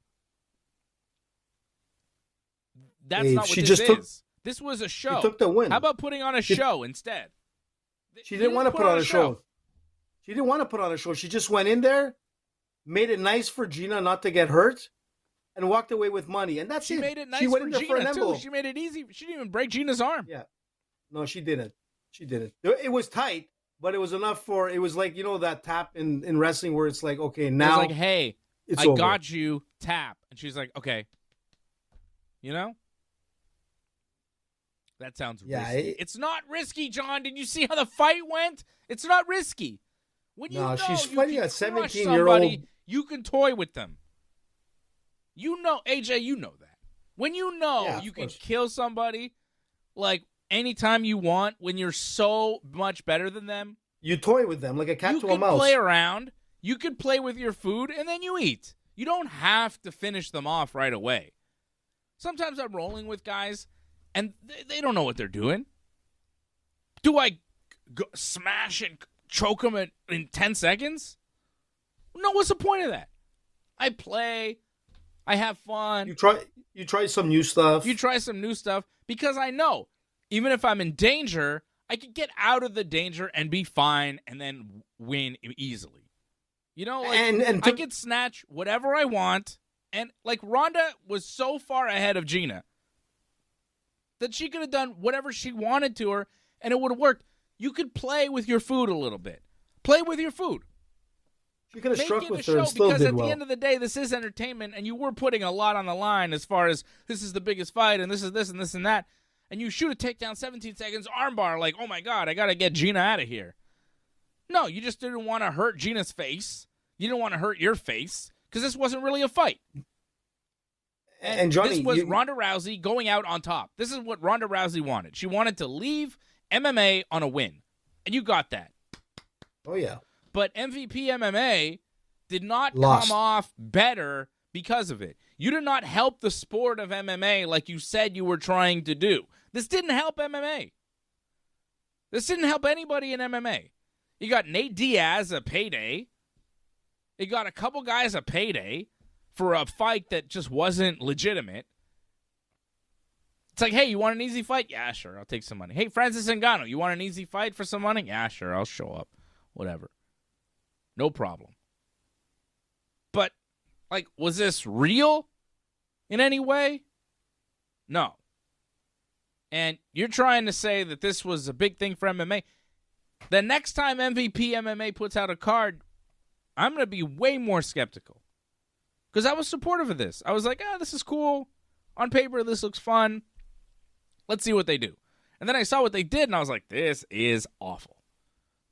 [SPEAKER 1] That's not what this is. This was a show.
[SPEAKER 2] She took the win.
[SPEAKER 1] How about putting on a show instead?
[SPEAKER 2] She didn't want to put on a show. She didn't want to put on a show. She just went in there, made it nice for Gina not to get hurt, and walked away with money. And that's it.
[SPEAKER 1] She made it nice for Gina, too. She made it easy. She didn't even break Gina's arm.
[SPEAKER 2] Yeah. No, she didn't. She didn't. It was tight, but it was enough for... It was that tap in wrestling where it's okay, now...
[SPEAKER 1] It's hey, I got you, tap. And she's like, okay. That sounds risky. It's not risky, John. Did you see how the fight went? It's not risky. When
[SPEAKER 2] she's fighting a 17-year-old.
[SPEAKER 1] You can toy with them. AJ, you know that. When you can kill somebody anytime you want, when you're so much better than them.
[SPEAKER 2] You toy with them like a cat to a mouse.
[SPEAKER 1] You can play around. You can play with your food, and then you eat. You don't have to finish them off right away. Sometimes I'm rolling with guys, and they don't know what they're doing. Do I smash and choke them in 10 seconds? No, what's the point of that? I play. I have fun.
[SPEAKER 2] You try some new stuff.
[SPEAKER 1] You try some new stuff because I know even if I'm in danger, I can get out of the danger and be fine and then win easily. I can snatch whatever I want. And Ronda was so far ahead of Gina that she could have done whatever she wanted to her and it would have worked. You could play with your food a little bit. Play with your food.
[SPEAKER 2] She could have struck with her and still did well.
[SPEAKER 1] Because at the end of the day, this is entertainment, and you were putting a lot on the line as far as this is the biggest fight, and this is this and this and that. And you shoot a takedown 17 seconds, armbar, oh my God, I got to get Gina out of here. No, you just didn't want to hurt Gina's face. You didn't want to hurt your face, because this wasn't really a fight.
[SPEAKER 2] And Johnny,
[SPEAKER 1] this was Ronda Rousey going out on top. This is what Ronda Rousey wanted. She wanted to leave MMA on a win, and you got that.
[SPEAKER 2] Oh, yeah.
[SPEAKER 1] But MVP MMA did not come off better because of it. You did not help the sport of MMA like you said you were trying to do. This didn't help MMA. This didn't help anybody in MMA. You got Nate Diaz a payday. You got a couple guys a payday for a fight that just wasn't legitimate. It's hey, you want an easy fight? Yeah, sure, I'll take some money. Hey, Francis Ngannou, you want an easy fight for some money? Yeah, sure, I'll show up. Whatever. No problem. But, was this real? in any way? No. And you're trying to say that this was a big thing for MMA. The next time MVP MMA puts out a card, I'm going to be way more skeptical. Because I was supportive of this. I was like, this is cool. On paper, this looks fun. Let's see what they do. And then I saw what they did, and I was like, this is awful.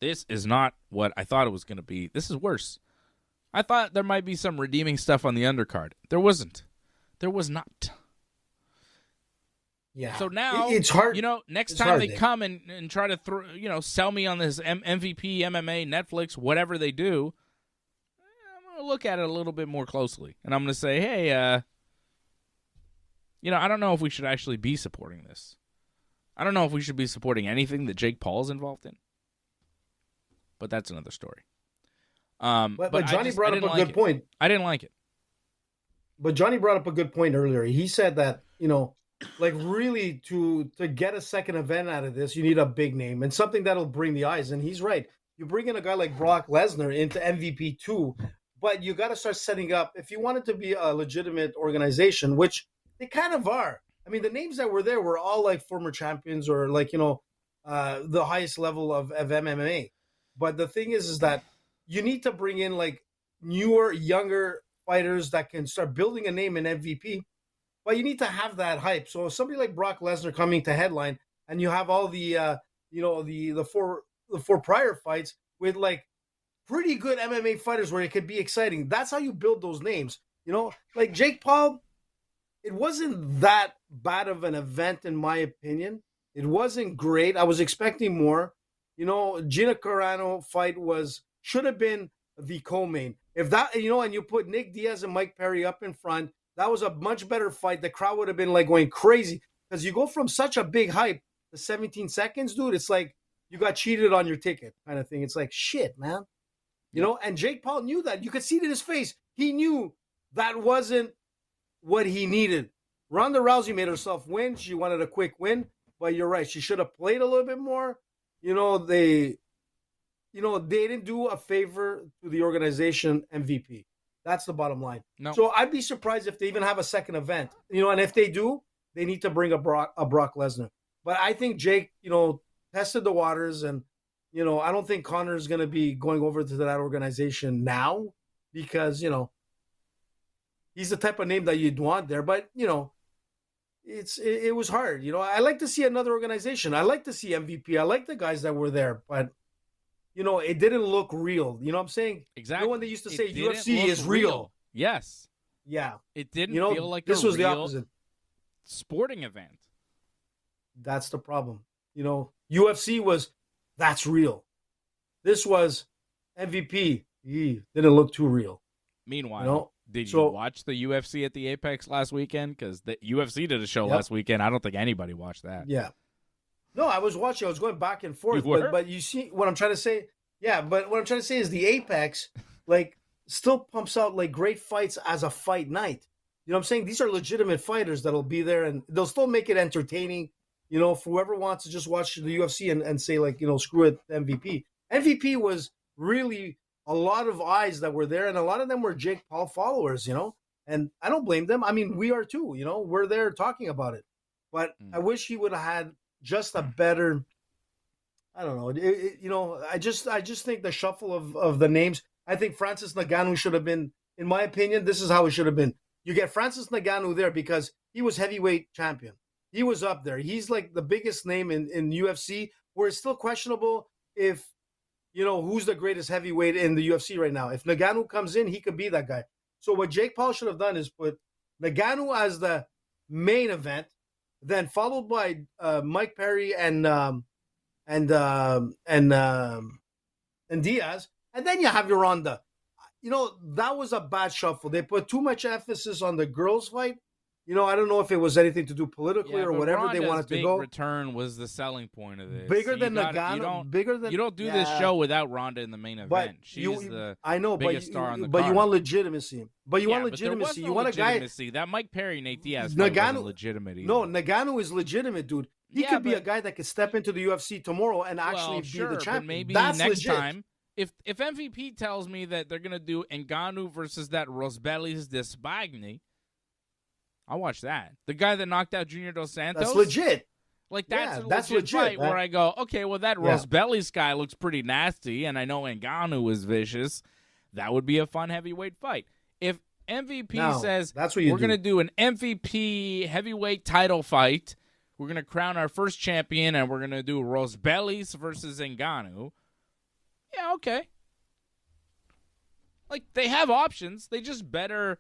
[SPEAKER 1] This is not what I thought it was going to be. This is worse. I thought there might be some redeeming stuff on the undercard. There wasn't. There was not.
[SPEAKER 2] Yeah.
[SPEAKER 1] So now,
[SPEAKER 2] it's hard.
[SPEAKER 1] Next time they come and try to sell me on this MVP, MMA, Netflix, whatever they do, I'm going to look at it a little bit more closely. And I'm going to say, hey, I don't know if we should actually be supporting this. I don't know if we should be supporting anything that Jake Paul is involved in. But that's another story.
[SPEAKER 2] But Johnny brought up a good point.
[SPEAKER 1] I didn't like it.
[SPEAKER 2] But Johnny brought up a good point earlier. He said that, really to get a second event out of this, you need a big name and something that'll bring the eyes. And he's right. You bring in a guy like Brock Lesnar into MVP 2, but you got to start setting up, if you want it to be a legitimate organization, which they kind of are. I mean, the names that were there were all like former champions or the highest level of MMA. But the thing is that you need to bring in like newer, younger fighters that can start building a name in MVP. But you need to have that hype. So somebody like Brock Lesnar coming to headline, and you have all the the four prior fights with like pretty good MMA fighters where it could be exciting. That's how you build those names. Like Jake Paul. It wasn't that bad of an event, in my opinion. It wasn't great. I was expecting more. Gina Carano fight should have been the co-main. If that, and you put Nick Diaz and Mike Perry up in front, that was a much better fight. The crowd would have been like going crazy because you go from such a big hype to 17 seconds, dude. It's like you got cheated on your ticket kind of thing. It's like, shit, man. And Jake Paul knew that. You could see it in his face. He knew that wasn't what he needed. Ronda Rousey made herself win. She wanted a quick win, but you're right. She should have played a little bit more. They didn't do a favor to the organization MVP. That's the bottom line.
[SPEAKER 1] No.
[SPEAKER 2] So I'd be surprised if they even have a second event. And if they do, they need to bring a Brock Lesnar. But I think Jake, tested the waters, and I don't think Conor is going to be going over to that organization now because he's the type of name that you'd want there. But it was hard. I like to see another organization. I like to see MVP. I like the guys that were there, but it didn't look real. You know what I'm saying?
[SPEAKER 1] Exactly.
[SPEAKER 2] When they used to say UFC is real.
[SPEAKER 1] Yes.
[SPEAKER 2] Yeah.
[SPEAKER 1] It didn't feel like
[SPEAKER 2] this was the opposite
[SPEAKER 1] sporting event.
[SPEAKER 2] That's the problem. UFC that's real. This was MVP. Didn't look too real.
[SPEAKER 1] Meanwhile, did you watch the UFC at the Apex last weekend? Because the UFC did a show last weekend. I don't think anybody watched that.
[SPEAKER 2] Yeah. No, I was watching. I was going back and forth. But you see what I'm trying to say? Yeah, but what I'm trying to say is the Apex, still pumps out, great fights as a fight night. You know what I'm saying? These are legitimate fighters that'll be there, and they'll still make it entertaining, for whoever wants to just watch the UFC and say, screw it, MVP. MVP was really a lot of eyes that were there, and a lot of them were Jake Paul followers, and I don't blame them. I mean, we are too, we're there talking about it. But I wish he would have had just a better, I don't know. I just think the shuffle of the names, I think Francis Ngannou should have been, in my opinion, this is how it should have been. You get Francis Ngannou there because he was heavyweight champion. He was up there. He's like the biggest name in UFC, where it's still questionable if, who's the greatest heavyweight in the UFC right now. If Ngannou comes in, he could be that guy. So what Jake Paul should have done is put Ngannou as the main event, then followed by Mike Perry and Diaz, and then you have your Ronda. That was a bad shuffle. They put too much emphasis on the girls' fight. I don't know if it was anything to do politically or whatever
[SPEAKER 1] Ronda's
[SPEAKER 2] they wanted to go.
[SPEAKER 1] Return was the selling point of this.
[SPEAKER 2] Bigger than Ngannou.
[SPEAKER 1] You don't do this show without Ronda in the main event. She's the biggest star on the card.
[SPEAKER 2] But you want legitimacy. You want legitimacy.
[SPEAKER 1] You
[SPEAKER 2] want
[SPEAKER 1] legitimacy. That Mike Perry, Nate Diaz wasn't legitimate either.
[SPEAKER 2] No, Ngannou is legitimate, dude. He could be a guy that could step into the UFC tomorrow and actually be the champion.
[SPEAKER 1] But maybe
[SPEAKER 2] that's
[SPEAKER 1] next
[SPEAKER 2] legit.
[SPEAKER 1] time, if MVP tells me that they're gonna do Ngannou versus that Rosbellis Despagni, I'll watch that. The guy that knocked out Junior Dos Santos?
[SPEAKER 2] That's legit.
[SPEAKER 1] Like, that's
[SPEAKER 2] Yeah,
[SPEAKER 1] a
[SPEAKER 2] that's
[SPEAKER 1] legit
[SPEAKER 2] legit,
[SPEAKER 1] fight
[SPEAKER 2] man.
[SPEAKER 1] where I go, okay, well, that Rosebelly's guy looks pretty nasty, and I know Ngannou is vicious. That would be a fun heavyweight fight. If MVP says,
[SPEAKER 2] that's what we're
[SPEAKER 1] going to do an MVP heavyweight title fight, we're going to crown our first champion, and we're going to do Rosebelly's versus Ngannou, yeah, okay. Like, they have options. They just better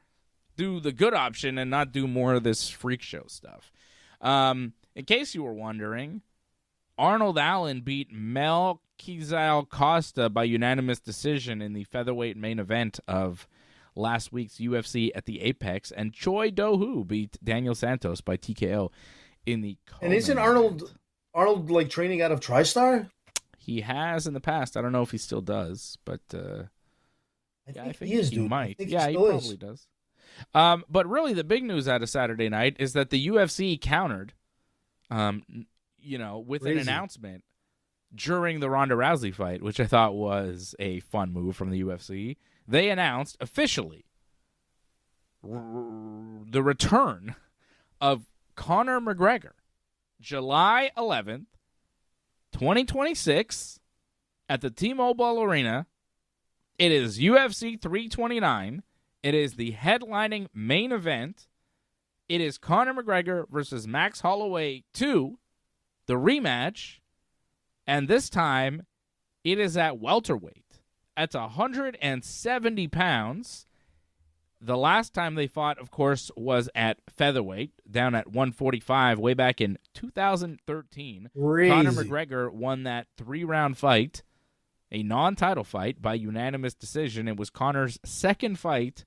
[SPEAKER 1] do the good option and not do more of this freak show stuff. In case you were wondering, Arnold Allen beat Melquizael Costa by unanimous decision in the featherweight main event of last week's UFC at the Apex, and Choi Do-Hoo beat Daniel Santos by TKO in the
[SPEAKER 2] And isn't Arnold like training out of TriStar?
[SPEAKER 1] He has in the past. I don't know if he still does, but
[SPEAKER 2] I think he is, dude.
[SPEAKER 1] Might.
[SPEAKER 2] I think
[SPEAKER 1] he probably does. But really, the big news out of Saturday night is that the UFC countered, with an announcement during the Ronda Rousey fight, which I thought was a fun move from the UFC. They announced officially the return of Conor McGregor, July 11th, 2026, at the T-Mobile Arena. It is UFC 329. It is the headlining main event. It is Conor McGregor versus Max Holloway 2, the rematch. And this time, it is at welterweight. At 170 pounds. The last time they fought, of course, was at featherweight, down at 145, way back in 2013.
[SPEAKER 2] Crazy.
[SPEAKER 1] Conor McGregor won that 3-round fight, a non-title fight, by unanimous decision. It was Conor's second fight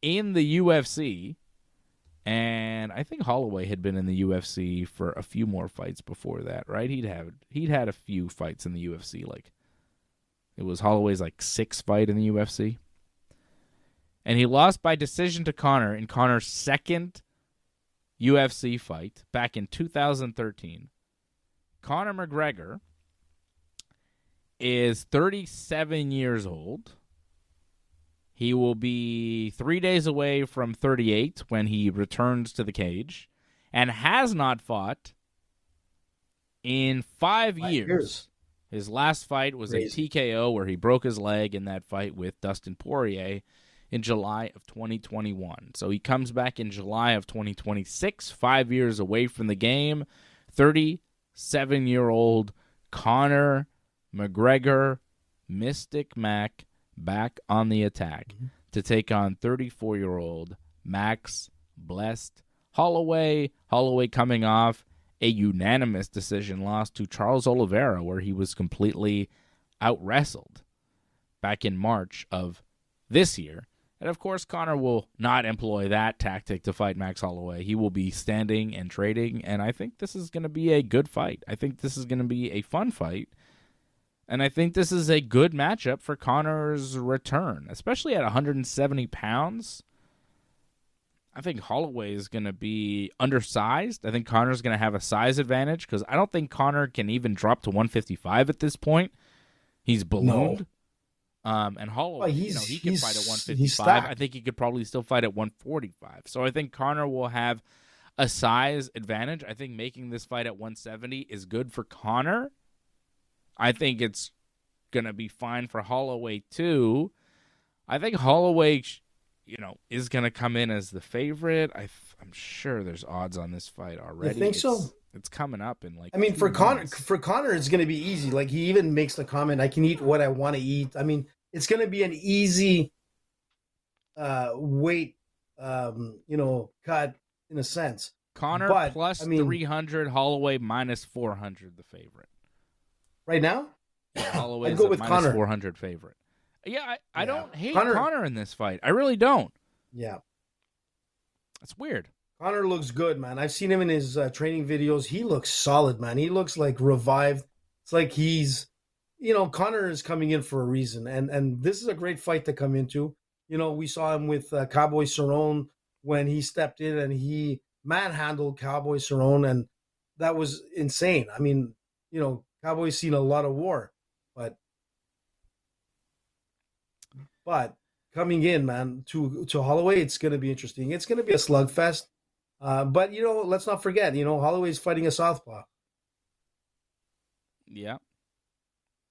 [SPEAKER 1] in the UFC, and I think Holloway had been in the UFC for a few more fights before that, right? He'd had a few fights in the UFC. Like, it was Holloway's like 6th fight in the UFC, and he lost by decision to Conor in Conor's second UFC fight back in 2013. Conor McGregor is 37 years old. He will be 3 days away from 38 when he returns to the cage, and has not fought in 5 years. His last fight was a TKO where he broke his leg in that fight with Dustin Poirier in July of 2021. So he comes back in July of 2026, 5 years away from the game. 37-year-old Conor McGregor, Mystic Mac, back on the attack to take on 34-year-old Max Blessed Holloway. Holloway coming off a unanimous decision loss to Charles Oliveira, where he was completely out-wrestled back in March of this year. And, of course, Conor will not employ that tactic to fight Max Holloway. He will be standing and trading, and I think this is going to be a good fight. I think this is going to be a fun fight. And I think this is a good matchup for Conor's return, especially at 170 pounds. I think Holloway is going to be undersized. I think Conor's going to have a size advantage because I don't think Conor can even drop to 155 at this point. He's ballooned. No. And Holloway, he can fight at 155. I think he could probably still fight at 145. So I think Conor will have a size advantage. I think making this fight at 170 is good for Conor. I think it's going to be fine for Holloway, too. I think Holloway, is going to come in as the favorite. I'm sure there's odds on this fight already.
[SPEAKER 2] I think so.
[SPEAKER 1] It's coming up in
[SPEAKER 2] for Conor, it's going to be easy. Like, he even makes the comment, I can eat what I want to eat. I mean, it's going to be an easy weight, cut in a sense.
[SPEAKER 1] Conor plus 300, Holloway minus 400, the favorite.
[SPEAKER 2] Right now?
[SPEAKER 1] Holloway's
[SPEAKER 2] I'd go with
[SPEAKER 1] minus
[SPEAKER 2] Conor.
[SPEAKER 1] 400 favorite. Yeah, I don't hate Conor in this fight. I really don't.
[SPEAKER 2] Yeah.
[SPEAKER 1] That's weird.
[SPEAKER 2] Conor looks good, man. I've seen him in his training videos. He looks solid, man. He looks like revived. It's like he's, Conor is coming in for a reason. And this is a great fight to come into. We saw him with Cowboy Cerrone when he stepped in and he manhandled Cowboy Cerrone, and that was insane. I mean, Cowboy's seen a lot of war, but coming in, man, to Holloway, it's going to be interesting. It's going to be a slugfest. But let's not forget, Holloway's fighting a southpaw.
[SPEAKER 1] Yeah.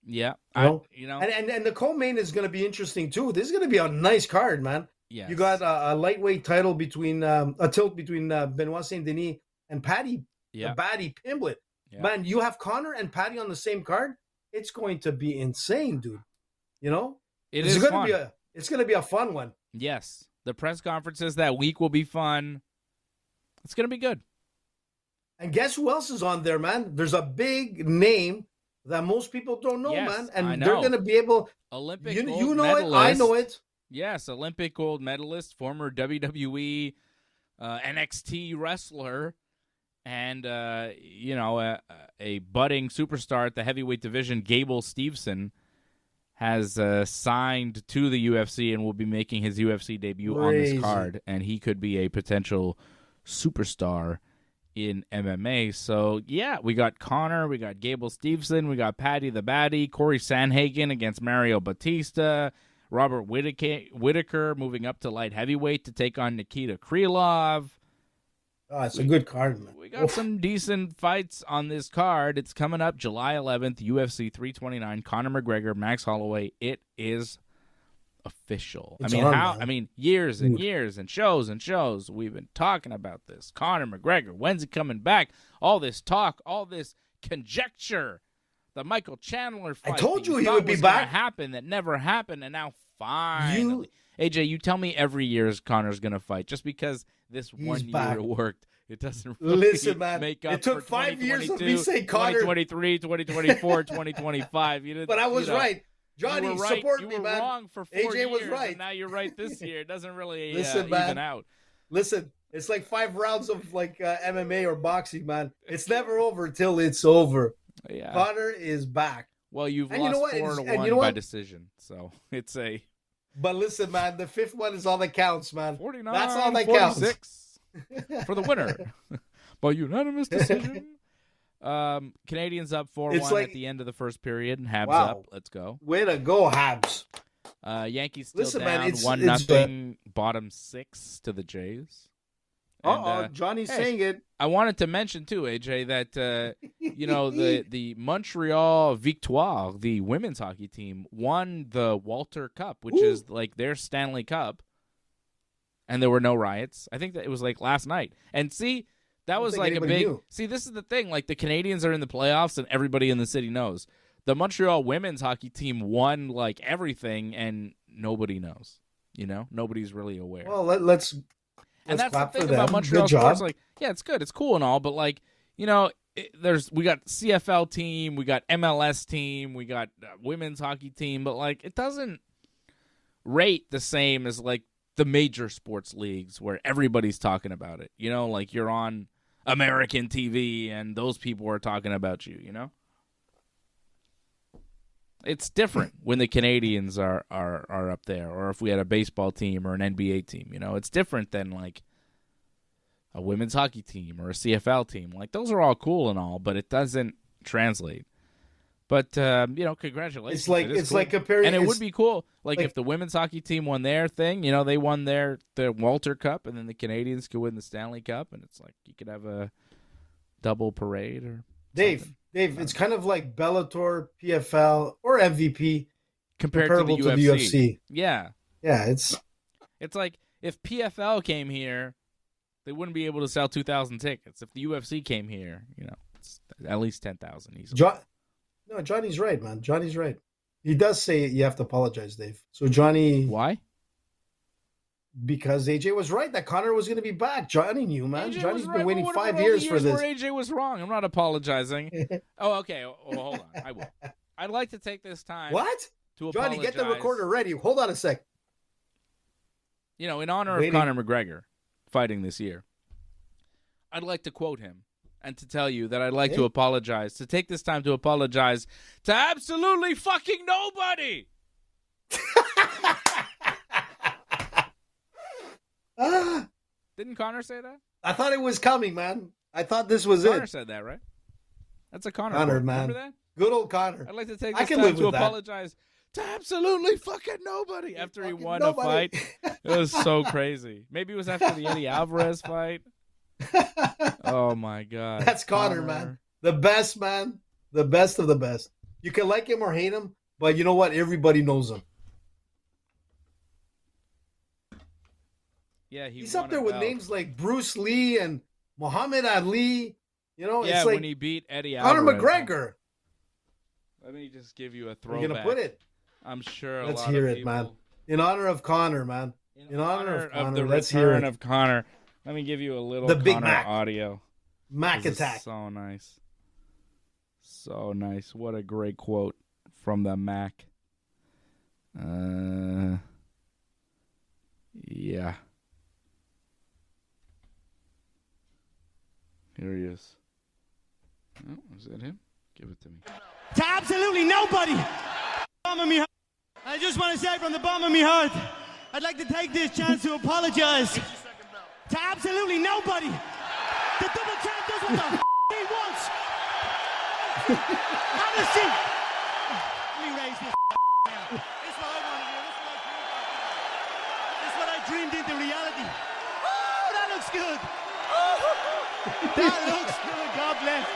[SPEAKER 1] Yeah.
[SPEAKER 2] You know? And the co-main is going to be interesting too. This is going to be a nice card, man.
[SPEAKER 1] Yes.
[SPEAKER 2] You got a lightweight title between a tilt between Benoit Saint Denis and Patty, the Batty Pimblett. Yeah. Man, you have Conor and Patty on the same card. It's going to be insane, dude. It's going to be a fun one.
[SPEAKER 1] Yes, the press conferences that week will be fun. It's going to be good.
[SPEAKER 2] And guess who else is on there, man? There's a big name that most people don't know, man. And they're going to be able...
[SPEAKER 1] Olympic
[SPEAKER 2] gold
[SPEAKER 1] medalist.
[SPEAKER 2] It, I know it.
[SPEAKER 1] Yes, Olympic gold medalist, former WWE NXT wrestler, and, a budding superstar at the heavyweight division, Gable Steveson, has signed to the UFC and will be making his UFC debut on this card. And he could be a potential superstar in MMA. So, yeah, we got Conor, we got Gable Steveson, we got Paddy the Batty, Corey Sandhagen against Mario Batista, Robert Whittaker moving up to light heavyweight to take on Nikita Krylov.
[SPEAKER 2] Oh, it's a good card, man.
[SPEAKER 1] We got some decent fights on this card. It's coming up July 11th, UFC 329, Conor McGregor, Max Holloway. It is official. Years and years and shows we've been talking about this. Conor McGregor, when's he coming back? All this talk, all this conjecture. The Michael Chandler fight.
[SPEAKER 2] I told you he would be back.
[SPEAKER 1] Happen that never happened, and now finally. AJ, you tell me every year Conor's going to fight. Just because this one year it worked, it doesn't really make up.
[SPEAKER 2] It took 5 years of me saying Conor.
[SPEAKER 1] 2023, 2024, 2025.
[SPEAKER 2] But I was right. Johnny, support me, man.
[SPEAKER 1] You were wrong for 4
[SPEAKER 2] AJ
[SPEAKER 1] years,
[SPEAKER 2] was right.
[SPEAKER 1] And now you're right this year. It doesn't really
[SPEAKER 2] even
[SPEAKER 1] out.
[SPEAKER 2] Listen, it's like 5 rounds of MMA or boxing, man. It's never over until it's over.
[SPEAKER 1] Yeah.
[SPEAKER 2] Conor is back.
[SPEAKER 1] Well, you've lost 4-1 by decision, so it's a...
[SPEAKER 2] But listen, man, the 5th one is all that counts, man.
[SPEAKER 1] 49,
[SPEAKER 2] that's all that counts.
[SPEAKER 1] For the winner. By unanimous decision. Canadians up 4-1 at the end of the first period, and Habs up. Let's go.
[SPEAKER 2] Way to go, Habs.
[SPEAKER 1] Yankees still down 1-0, bottom 6 to the Jays.
[SPEAKER 2] Johnny's saying it.
[SPEAKER 1] I wanted to mention, too, AJ, that, the Montreal Victoire, the women's hockey team, won the Walter Cup, which is like their Stanley Cup, and there were no riots. I think that it was like last night. And see, that was like a big... See, this is the thing. Like, the Canadians are in the playoffs, and everybody in the city knows. The Montreal women's hockey team won, like, everything, and nobody knows. Nobody's really aware.
[SPEAKER 2] Well, let's
[SPEAKER 1] and that's the thing about Montreal sports. Like, yeah, it's good, it's cool and all, but like, we got CFL team, we got MLS team, we got women's hockey team, but like, it doesn't rate the same as like the major sports leagues where everybody's talking about it. Like you're on American TV and those people are talking about you. It's different when the Canadians are up there, or if we had a baseball team or an NBA team. It's different than like a women's hockey team or a CFL team. Like those are all cool and all, but it doesn't translate. But congratulations!
[SPEAKER 2] It's like comparing,
[SPEAKER 1] and it would be cool. Like if the women's hockey team won their thing, they won their Walter Cup, and then the Canadians could win the Stanley Cup, and it's like you could have a double parade or
[SPEAKER 2] Dave, it's kind of like Bellator, PFL, or MVP
[SPEAKER 1] comparable to the UFC. Yeah.
[SPEAKER 2] Yeah,
[SPEAKER 1] it's like if PFL came here, they wouldn't be able to sell 2,000 tickets. If the UFC came here, it's at least 10,000 easily.
[SPEAKER 2] No, Johnny's right, man. Johnny's right. He does say you have to apologize, Dave. So Johnny...
[SPEAKER 1] Why?
[SPEAKER 2] Because AJ was right that Conor was going to be back. Johnny knew, man. Johnny's been waiting 5
[SPEAKER 1] years
[SPEAKER 2] for this.
[SPEAKER 1] Where AJ was wrong. I'm not apologizing. Oh, okay. Hold on. I will. I'd like to take this time.
[SPEAKER 2] What?
[SPEAKER 1] To
[SPEAKER 2] Johnny,
[SPEAKER 1] apologize.
[SPEAKER 2] get the recorder ready. Hold on a sec.
[SPEAKER 1] In honor of Conor McGregor fighting this year, I'd like to quote him and to tell you that I'd like to apologize, to take this time to apologize to absolutely fucking nobody. Didn't Conor say that?
[SPEAKER 2] I thought it was coming, man. I thought this was
[SPEAKER 1] Conor said that, right? That's a Conor quote.
[SPEAKER 2] Man.
[SPEAKER 1] Remember that?
[SPEAKER 2] Good old Conor.
[SPEAKER 1] I'd like to take this time to apologize to absolutely fucking nobody after he won a fight. It was so crazy. Maybe it was after the Eddie Alvarez fight. Oh my God.
[SPEAKER 2] That's Conor, man. The best, man. The best of the best. You can like him or hate him, but you know what? Everybody knows him.
[SPEAKER 1] Yeah,
[SPEAKER 2] he's up there with names like Bruce Lee and Muhammad Ali. You know,
[SPEAKER 1] yeah,
[SPEAKER 2] it's like
[SPEAKER 1] when he beat Eddie
[SPEAKER 2] Conor
[SPEAKER 1] Alvarez.
[SPEAKER 2] McGregor.
[SPEAKER 1] Let me just give you a throwback.
[SPEAKER 2] You're gonna put it.
[SPEAKER 1] I'm sure.
[SPEAKER 2] Let's hear it, man. In honor of Conor, man. In honor of Conor. Let's hear it.
[SPEAKER 1] Of Conor. Let me give you a little
[SPEAKER 2] the Big
[SPEAKER 1] Conor
[SPEAKER 2] Mac
[SPEAKER 1] audio.
[SPEAKER 2] Mac attack.
[SPEAKER 1] So nice. So nice. What a great quote from the Mac. Yeah. Here he is. Oh, is that him? Give it to me.
[SPEAKER 3] To absolutely nobody. I just want to say from the bottom of my heart, I'd like to take this chance to apologize to absolutely nobody. The double champ does what the he wants. Have a seat. Let me raise this now. This is what I want to do. This is what I dreamed into reality. Oh, that looks good. That looks good. God bless.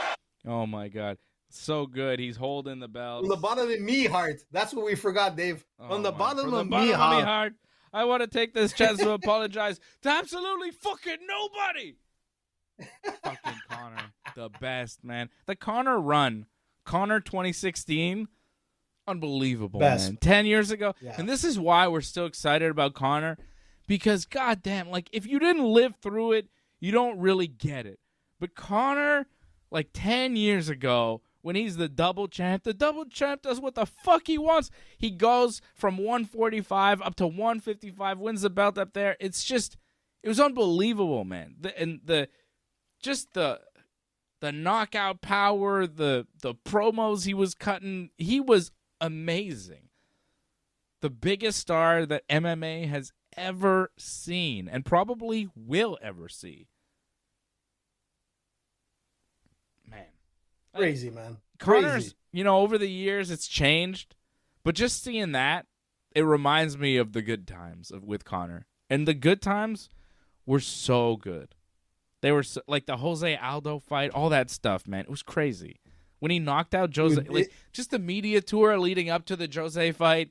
[SPEAKER 1] Oh my God. So good. He's holding the belt.
[SPEAKER 2] From the bottom of me heart. That's what we forgot, Dave. From the bottom of me heart.
[SPEAKER 1] I want to take this chance to apologize to absolutely fucking nobody. Fucking Conor. The best, man. The Conor run. Conor 2016. Unbelievable,
[SPEAKER 2] best.
[SPEAKER 1] Man. 10 years ago.
[SPEAKER 2] Yeah.
[SPEAKER 1] And this is why we're still excited about Conor. Because, goddamn, like, if you didn't live through it, you don't really get it. But Conor, like 10 years ago, when he's the double champ does what the fuck he wants. He goes from 145 up to 155, wins the belt up there. It's just, it was unbelievable, man. The knockout power, the promos he was cutting, he was amazing. The biggest star that MMA has ever seen and probably will ever see. Man.
[SPEAKER 2] Crazy, man.
[SPEAKER 1] Conor's, over the years it's changed, but just seeing that, it reminds me of the good times with Conor. And the good times were so good. They were like the Jose Aldo fight, all that stuff, man. It was crazy. When he knocked out Jose, just the media tour leading up to the Jose fight,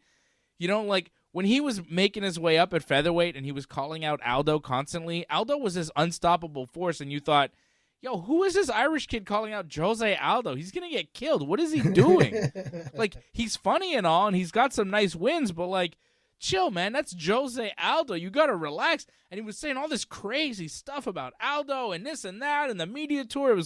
[SPEAKER 1] like when he was making his way up at featherweight and he was calling out Aldo constantly, Aldo was this unstoppable force, and you thought, yo, who is this Irish kid calling out Jose Aldo? He's going to get killed. What is he doing? Like, he's funny and all, and he's got some nice wins, but, like, chill, man. That's Jose Aldo. You got to relax. And he was saying all this crazy stuff about Aldo and this and that, and the media tour.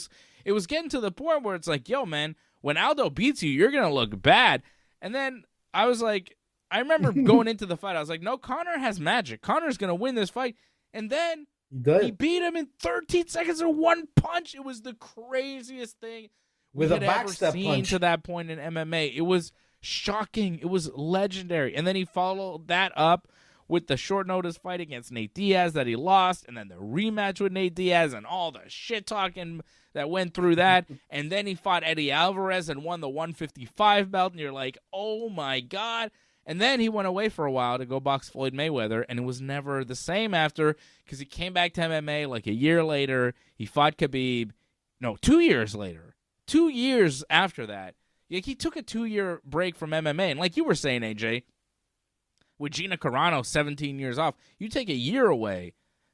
[SPEAKER 1] It was getting to the point where it's like, yo, man, when Aldo beats you, you're going to look bad. And then I was like, I remember going into the fight, I was like, no, Conor has magic. Conor's going to win this fight. And then he beat him in 13 seconds in one punch. It was the craziest thing
[SPEAKER 2] with a backstep punch
[SPEAKER 1] to that point in MMA. It was shocking. It was legendary. And then he followed that up with the short notice fight against Nate Diaz that he lost, and then the rematch with Nate Diaz and all the shit talking that went through that. And then he fought Eddie Alvarez and won the 155 belt, and you're like, oh my God. And then he went away for a while to go box Floyd Mayweather, and it was never the same after, because he came back to MMA like a year later. He fought Khabib. No, 2 years later. 2 years after that. He took a 2-year break from MMA. And like you were saying, AJ, with Gina Carano 17 years off, you take a year away,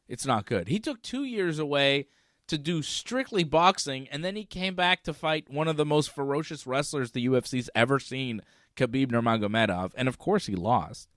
[SPEAKER 1] it's not good. He took 2 years away to do strictly boxing, and then he came back to fight one of the most ferocious wrestlers the UFC's ever seen, Khabib Nurmagomedov, and of course he lost.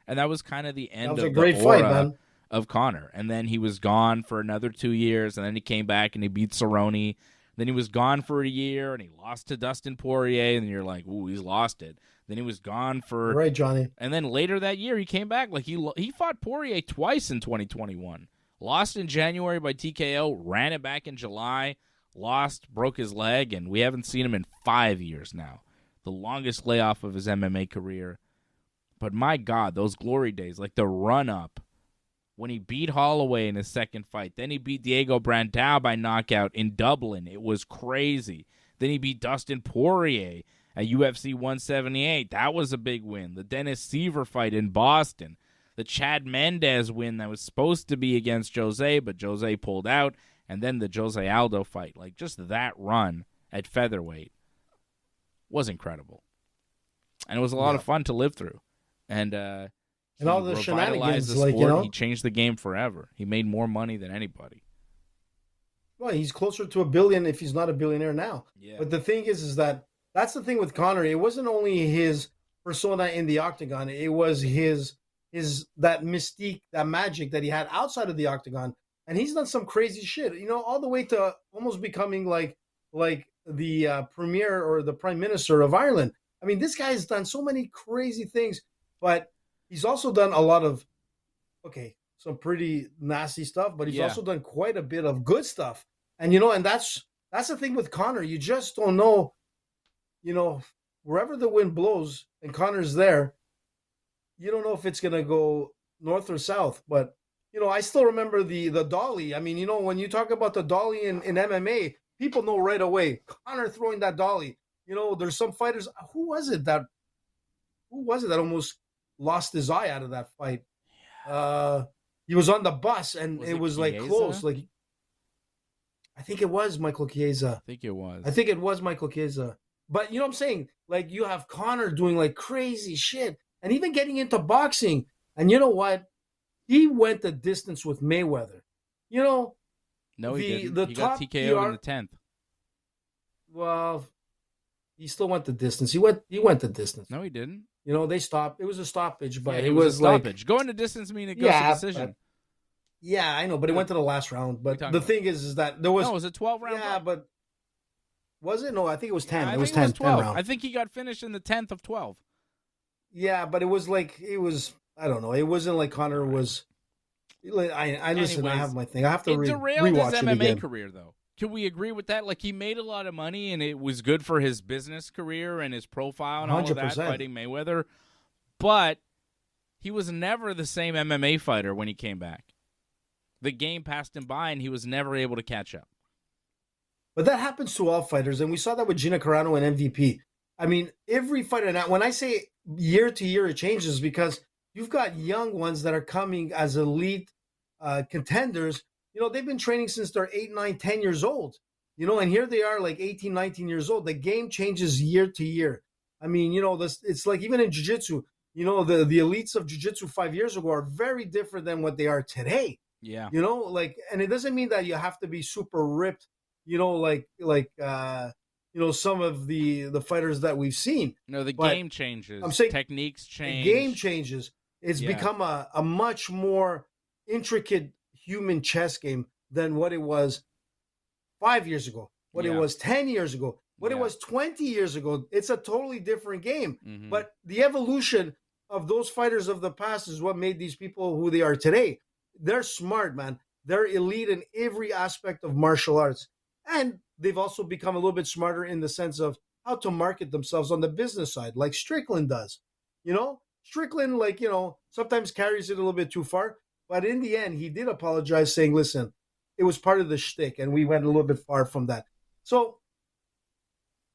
[SPEAKER 1] And that was kind of the end of the aura of Conor. And then he was gone for another 2 years, and then he came back and he beat Cerrone. Then he was gone for a year, and he lost to Dustin Poirier, and you're like, ooh, he's lost it. Then he was gone for...
[SPEAKER 2] Right, Johnny.
[SPEAKER 1] And then later that year, he came back. Like he fought Poirier twice in 2021. Lost in January by TKO, ran it back in July, lost, broke his leg, and we haven't seen him in 5 years now. The longest layoff of his MMA career. But my God, those glory days, like the run-up, when he beat Holloway in his second fight. Then he beat Diego Brandao by knockout in Dublin. It was crazy. Then he beat Dustin Poirier at UFC 178. That was a big win. The Dennis Seaver fight in Boston. The Chad Mendez win that was supposed to be against Jose, but Jose pulled out. and then the Jose Aldo fight. Like, just that run at featherweight was incredible. And it was a lot of fun to live through. And
[SPEAKER 2] all the shenanigans,
[SPEAKER 1] the sport. He changed the game forever. He made more money than anybody.
[SPEAKER 2] Well, he's closer to $1 billion if he's not a billionaire now.
[SPEAKER 1] Yeah.
[SPEAKER 2] But the thing is that that's the thing with Conor. It wasn't only his persona in the octagon. It was his that mystique, that magic that he had outside of the octagon. And he's done some crazy shit, all the way to almost becoming like the premier or the prime minister of Ireland. I mean, this guy has done so many crazy things, but he's also done a lot of, some pretty nasty stuff, but he's also done quite a bit of good stuff. And, and that's the thing with Conor. You just don't know, wherever the wind blows and Conor's there, you don't know if it's going to go north or south. But, I still remember the dolly. I mean, when you talk about the dolly in MMA, people know right away, Conor throwing that dolly. There's some fighters. Who was it that almost lost his eye out of that fight? He was on the bus and it was like close. Like, I think it was Michael Chiesa.
[SPEAKER 1] I think it was
[SPEAKER 2] Michael Chiesa. But you know what I'm saying? Like, you have Conor doing like crazy shit and even getting into boxing. And you know what? He went the distance with Mayweather.
[SPEAKER 1] No, he didn't. He got TKO in the 10th.
[SPEAKER 2] Well, he still went the distance. He went the distance.
[SPEAKER 1] No, he didn't.
[SPEAKER 2] They stopped. It was a stoppage, but
[SPEAKER 1] it was a stoppage. Going to distance means it goes to decision.
[SPEAKER 2] I know, but it went to the last round. But the thing is that there was...
[SPEAKER 1] No, it was a 12-round fight.
[SPEAKER 2] But... Was it? No, I think it was 10.
[SPEAKER 1] Yeah,
[SPEAKER 2] it was 10.
[SPEAKER 1] 12.
[SPEAKER 2] 10 rounds.
[SPEAKER 1] I think he got finished in the 10th of 12.
[SPEAKER 2] Yeah, but it was I don't know. It wasn't like Conor was... I listen, I have my thing. I have to rewatch it again. It derailed his MMA
[SPEAKER 1] career, though. Can we agree with that? Like, he made a lot of money, and it was good for his business career and his profile and 100%. All of that, fighting Mayweather. But he was never the same MMA fighter when he came back. The game passed him by, and he was never able to catch up.
[SPEAKER 2] But that happens to all fighters, and we saw that with Gina Carano and MVP. I mean, every fighter now, when I say year to year it changes, because you've got young ones that are coming as elite contenders. They've been training since they're 8, 9, 10 years old, and here they are like 18, 19 years old. The game changes year to year. I mean, it's like even in jiu-jitsu, the elites of jiu-jitsu 5 years ago are very different than what they are today.
[SPEAKER 1] Yeah.
[SPEAKER 2] And it doesn't mean that you have to be super ripped, some of the fighters that we've seen.
[SPEAKER 1] No, the game changes. I'm saying techniques change.
[SPEAKER 2] The game changes. It's become a much more intricate human chess game than what it was 5 years ago, what it was 10 years ago, what it was 20 years ago. It's a totally different game. Mm-hmm. But the evolution of those fighters of the past is what made these people who they are today. They're smart, man. They're elite in every aspect of martial arts. And they've also become a little bit smarter in the sense of how to market themselves on the business side, like Strickland does. Strickland, sometimes carries it a little bit too far. But in the end, he did apologize, saying, listen, it was part of the shtick, and we went a little bit far from that. So,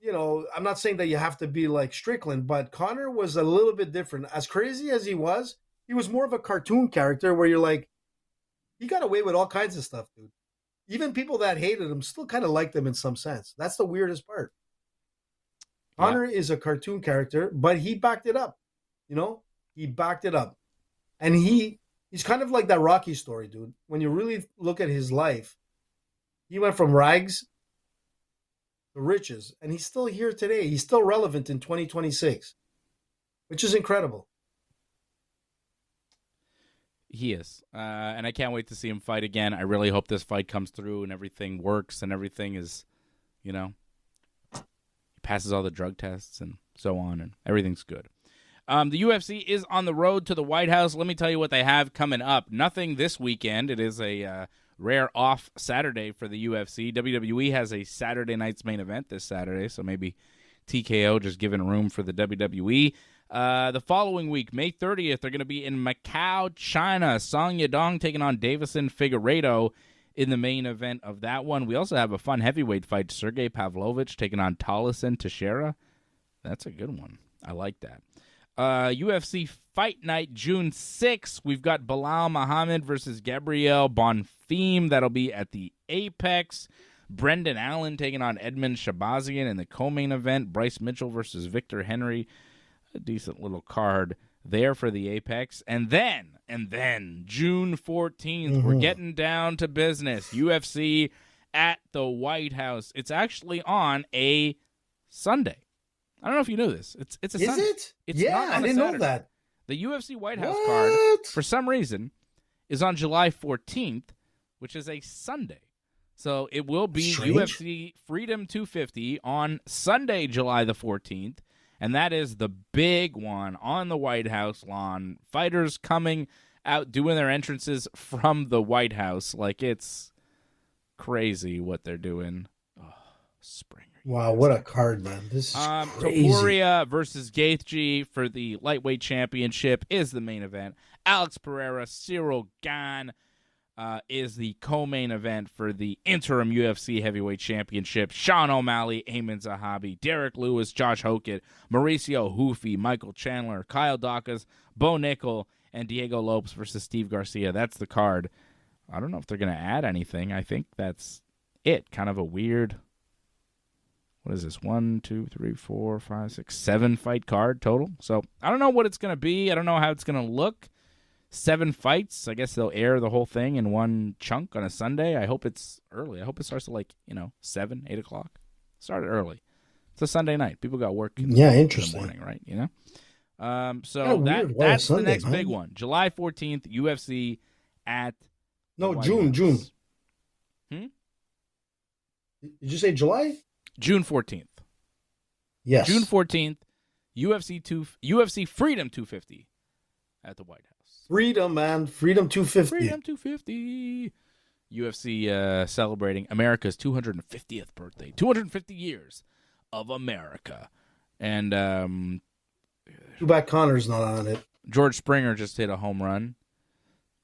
[SPEAKER 2] I'm not saying that you have to be like Strickland, but Conor was a little bit different. As crazy as he was more of a cartoon character where you're like, he got away with all kinds of stuff, dude. Even people that hated him still kind of liked him in some sense. That's the weirdest part. Conor is a cartoon character, but he backed it up. He backed it up. And he's kind of like that Rocky story, dude. When you really look at his life, he went from rags to riches, and he's still here today. He's still relevant in 2026, which is incredible.
[SPEAKER 1] He is. And I can't wait to see him fight again. I really hope this fight comes through and everything works and everything is, he passes all the drug tests and so on, and everything's good. The UFC is on the road to the White House. Let me tell you what they have coming up. Nothing this weekend. It is a rare off Saturday for the UFC. WWE has a Saturday night's main event this Saturday, so maybe TKO just giving room for the WWE. The following week, May 30th, they're going to be in Macau, China. Song Yadong taking on Davison Figueiredo in the main event of that one. We also have a fun heavyweight fight. Sergey Pavlovich taking on Tolleson Teixeira. That's a good one. I like that. UFC Fight Night, June 6th. We've got Bilal Muhammad versus Gabriel Bonfim. That'll be at the Apex. Brendan Allen taking on Edmund Shabazian in the co-main event. Bryce Mitchell versus Victor Henry. A decent little card there for the Apex. And then, June 14th, we're getting down to business. UFC at the White House. It's actually on a Sunday. I don't know if you knew this. It's a Sunday.
[SPEAKER 2] Is it?
[SPEAKER 1] It's
[SPEAKER 2] yeah,
[SPEAKER 1] not on
[SPEAKER 2] I didn't
[SPEAKER 1] Saturday.
[SPEAKER 2] know that.
[SPEAKER 1] The UFC White House card, for some reason, is on July 14th, which is a Sunday. So it will be
[SPEAKER 2] Strange.
[SPEAKER 1] UFC Freedom 250 on Sunday, July the 14th. And that is the big one on the White House lawn. Fighters coming out, doing their entrances from the White House. Like, it's crazy what they're doing. Oh, Springer.
[SPEAKER 2] Wow, what a card, man. This is crazy.
[SPEAKER 1] Topuria versus Gaethje for the lightweight championship is the main event. Alex Pereira, Cyril Gane is the co-main event for the interim UFC heavyweight championship. Sean O'Malley, Eamon Zahabi, Derek Lewis, Josh Hokett, Mauricio Hoofy, Michael Chandler, Kyle Dawkins, Bo Nickel, and Diego Lopes versus Steve Garcia. That's the card. I don't know if they're going to add anything. I think that's it. Kind of a weird... What is this? 1, 2, 3, 4, 5, 6, 7 fight card total. So I don't know what it's going to be. I don't know how it's going to look. 7 fights. I guess they'll air the whole thing in one chunk on a Sunday. I hope it's early. I hope it starts at 7, 8 o'clock. Start it early. It's a Sunday night. People got work in the morning, right? So that's the next big one. July 14th, UFC at
[SPEAKER 2] June.
[SPEAKER 1] Did
[SPEAKER 2] you say July?
[SPEAKER 1] June 14th.
[SPEAKER 2] Yes.
[SPEAKER 1] June 14th, UFC Freedom 250 at the White House.
[SPEAKER 2] Freedom, man. Freedom 250.
[SPEAKER 1] Freedom 250. UFC celebrating America's 250th birthday. 250 years of America. And
[SPEAKER 2] too bad Conor's not on it.
[SPEAKER 1] George Springer just hit a home run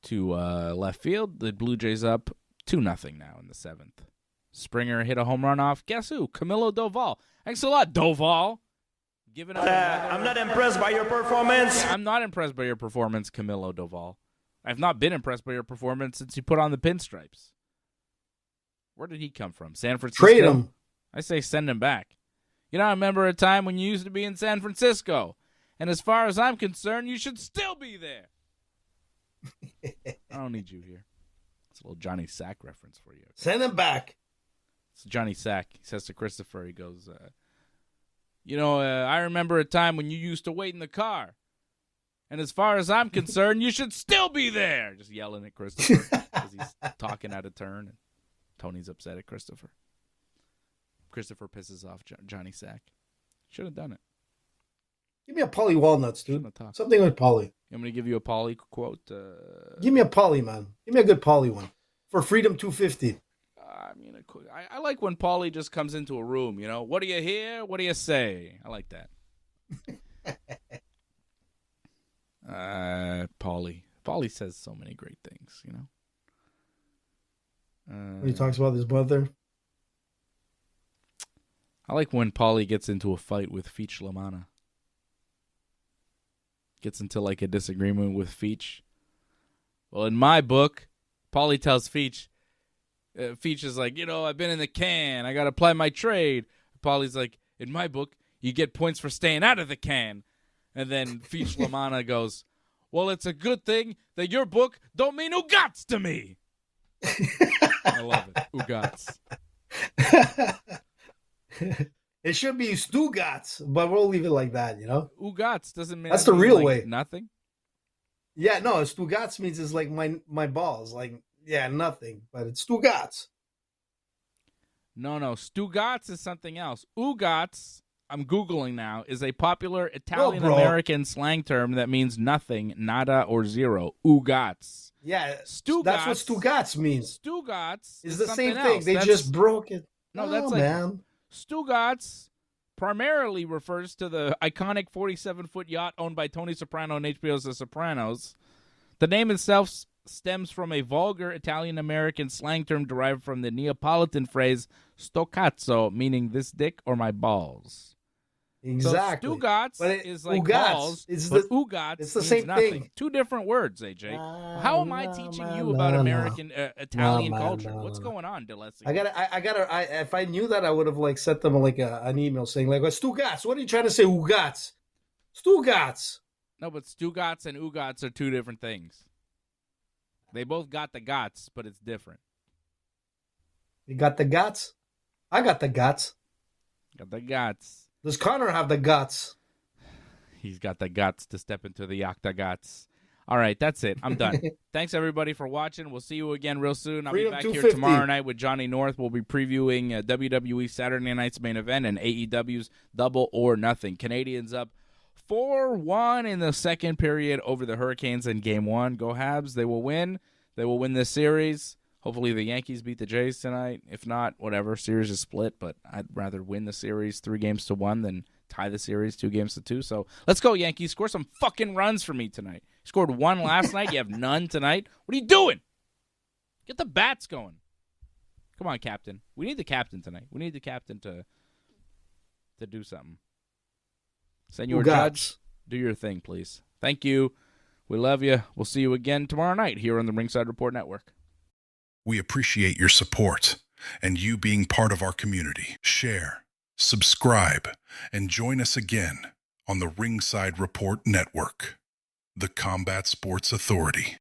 [SPEAKER 1] to left field. The Blue Jays up 2-0 now in the 7th. Springer hit a home run off. Guess who? Camilo Doval. Thanks a lot, Doval. Giving up
[SPEAKER 4] I'm not impressed by your performance.
[SPEAKER 1] I'm not impressed by your performance, Camilo Doval. I've not been impressed by your performance since you put on the pinstripes. Where did he come from? San Francisco?
[SPEAKER 2] Trade him.
[SPEAKER 1] I say send him back. I remember a time when you used to be in San Francisco. And as far as I'm concerned, you should still be there. I don't need you here. It's a little Johnny Sack reference for you.
[SPEAKER 2] Send him back.
[SPEAKER 1] It's Johnny Sack. He says to Christopher, he goes, I remember a time when you used to wait in the car. And as far as I'm concerned, you should still be there. Just yelling at Christopher because he's talking out of turn. And Tony's upset at Christopher. Christopher pisses off Johnny Sack. Should have done it.
[SPEAKER 2] Give me a Paulie Walnuts, dude.
[SPEAKER 1] Talk.
[SPEAKER 2] Something with Paulie.
[SPEAKER 1] I'm going to give you a Paulie quote.
[SPEAKER 2] Give me a Paulie, man. Give me a good Paulie one. For Freedom 250.
[SPEAKER 1] I like when Paulie just comes into a room, What do you hear? What do you say? I like that. Paulie. Paulie says so many great things,
[SPEAKER 2] When he talks about his brother.
[SPEAKER 1] I like when Paulie gets into a fight with Feech Lamana. Gets into a disagreement with Feech. Well, in my book, Paulie tells Feech, Feech is like, I've been in the can. I got to apply my trade. Paulie's like, in my book, you get points for staying out of the can. And then Feech Lamana goes, well, it's a good thing that your book don't mean ugats to me. I love it. Ugats.
[SPEAKER 2] It should be Stugats, but we'll leave it like that,
[SPEAKER 1] Ugats doesn't mean...
[SPEAKER 2] That's the real way.
[SPEAKER 1] Nothing?
[SPEAKER 2] Yeah, no, Stugats means it's like my balls, nothing, but it's Stugats.
[SPEAKER 1] No, Stugats is something else. Ugats, I'm Googling now, is a popular Italian-American slang term that means nothing, nada, or zero. Ugats.
[SPEAKER 2] Yeah,
[SPEAKER 1] Stugats,
[SPEAKER 2] that's what Stugats means.
[SPEAKER 1] Stugats
[SPEAKER 2] is the same thing. They just broke it.
[SPEAKER 1] No, that's
[SPEAKER 2] man.
[SPEAKER 1] Stugats primarily refers to the iconic 47-foot yacht owned by Tony Soprano and HBO's The Sopranos. The name itself stems from a vulgar Italian-American slang term derived from the Neapolitan phrase "sto cazzo," meaning this dick or my balls.
[SPEAKER 2] Exactly.
[SPEAKER 1] So Stugotz is like balls, but Ugotz
[SPEAKER 2] it's the
[SPEAKER 1] means
[SPEAKER 2] same
[SPEAKER 1] nothing.
[SPEAKER 2] thing.
[SPEAKER 1] Two different words, AJ. How am I teaching you about American Italian culture? What's going on, DeLessi?
[SPEAKER 2] If I knew that, I would have like sent them like an email saying like, Stugotz, what are you trying to say, Ugotz? Stugotz.
[SPEAKER 1] No, but Stugotz and Ugotz are two different things. They both got the gots, but it's different.
[SPEAKER 2] You got the guts? I got the guts.
[SPEAKER 1] Got the guts.
[SPEAKER 2] Does Conor have the guts?
[SPEAKER 1] He's got the guts to step into the octagons. All right, that's it. I'm done. Thanks, everybody, for watching. We'll see you again real soon. I'll be back here tomorrow night with Johnny North. We'll be previewing WWE Saturday night's main event and AEW's Double or Nothing. Canadians up 4-1 in the second period over the Hurricanes in Game 1. Go Habs. They will win. They will win this series. Hopefully the Yankees beat the Jays tonight. If not, whatever. Series is split, but I'd rather win the series 3-1 than tie the series 2-2. So let's go, Yankees. Score some fucking runs for me tonight. You scored 1 last night. You have none tonight. What are you doing? Get the bats going. Come on, captain. We need the captain tonight. We need the captain to do something. Senor Judge, do your thing, please. Thank you. We love you. We'll see you again tomorrow night here on the Ringside Report Network.
[SPEAKER 5] We appreciate your support and you being part of our community. Share, subscribe, and join us again on the Ringside Report Network, the Combat Sports Authority.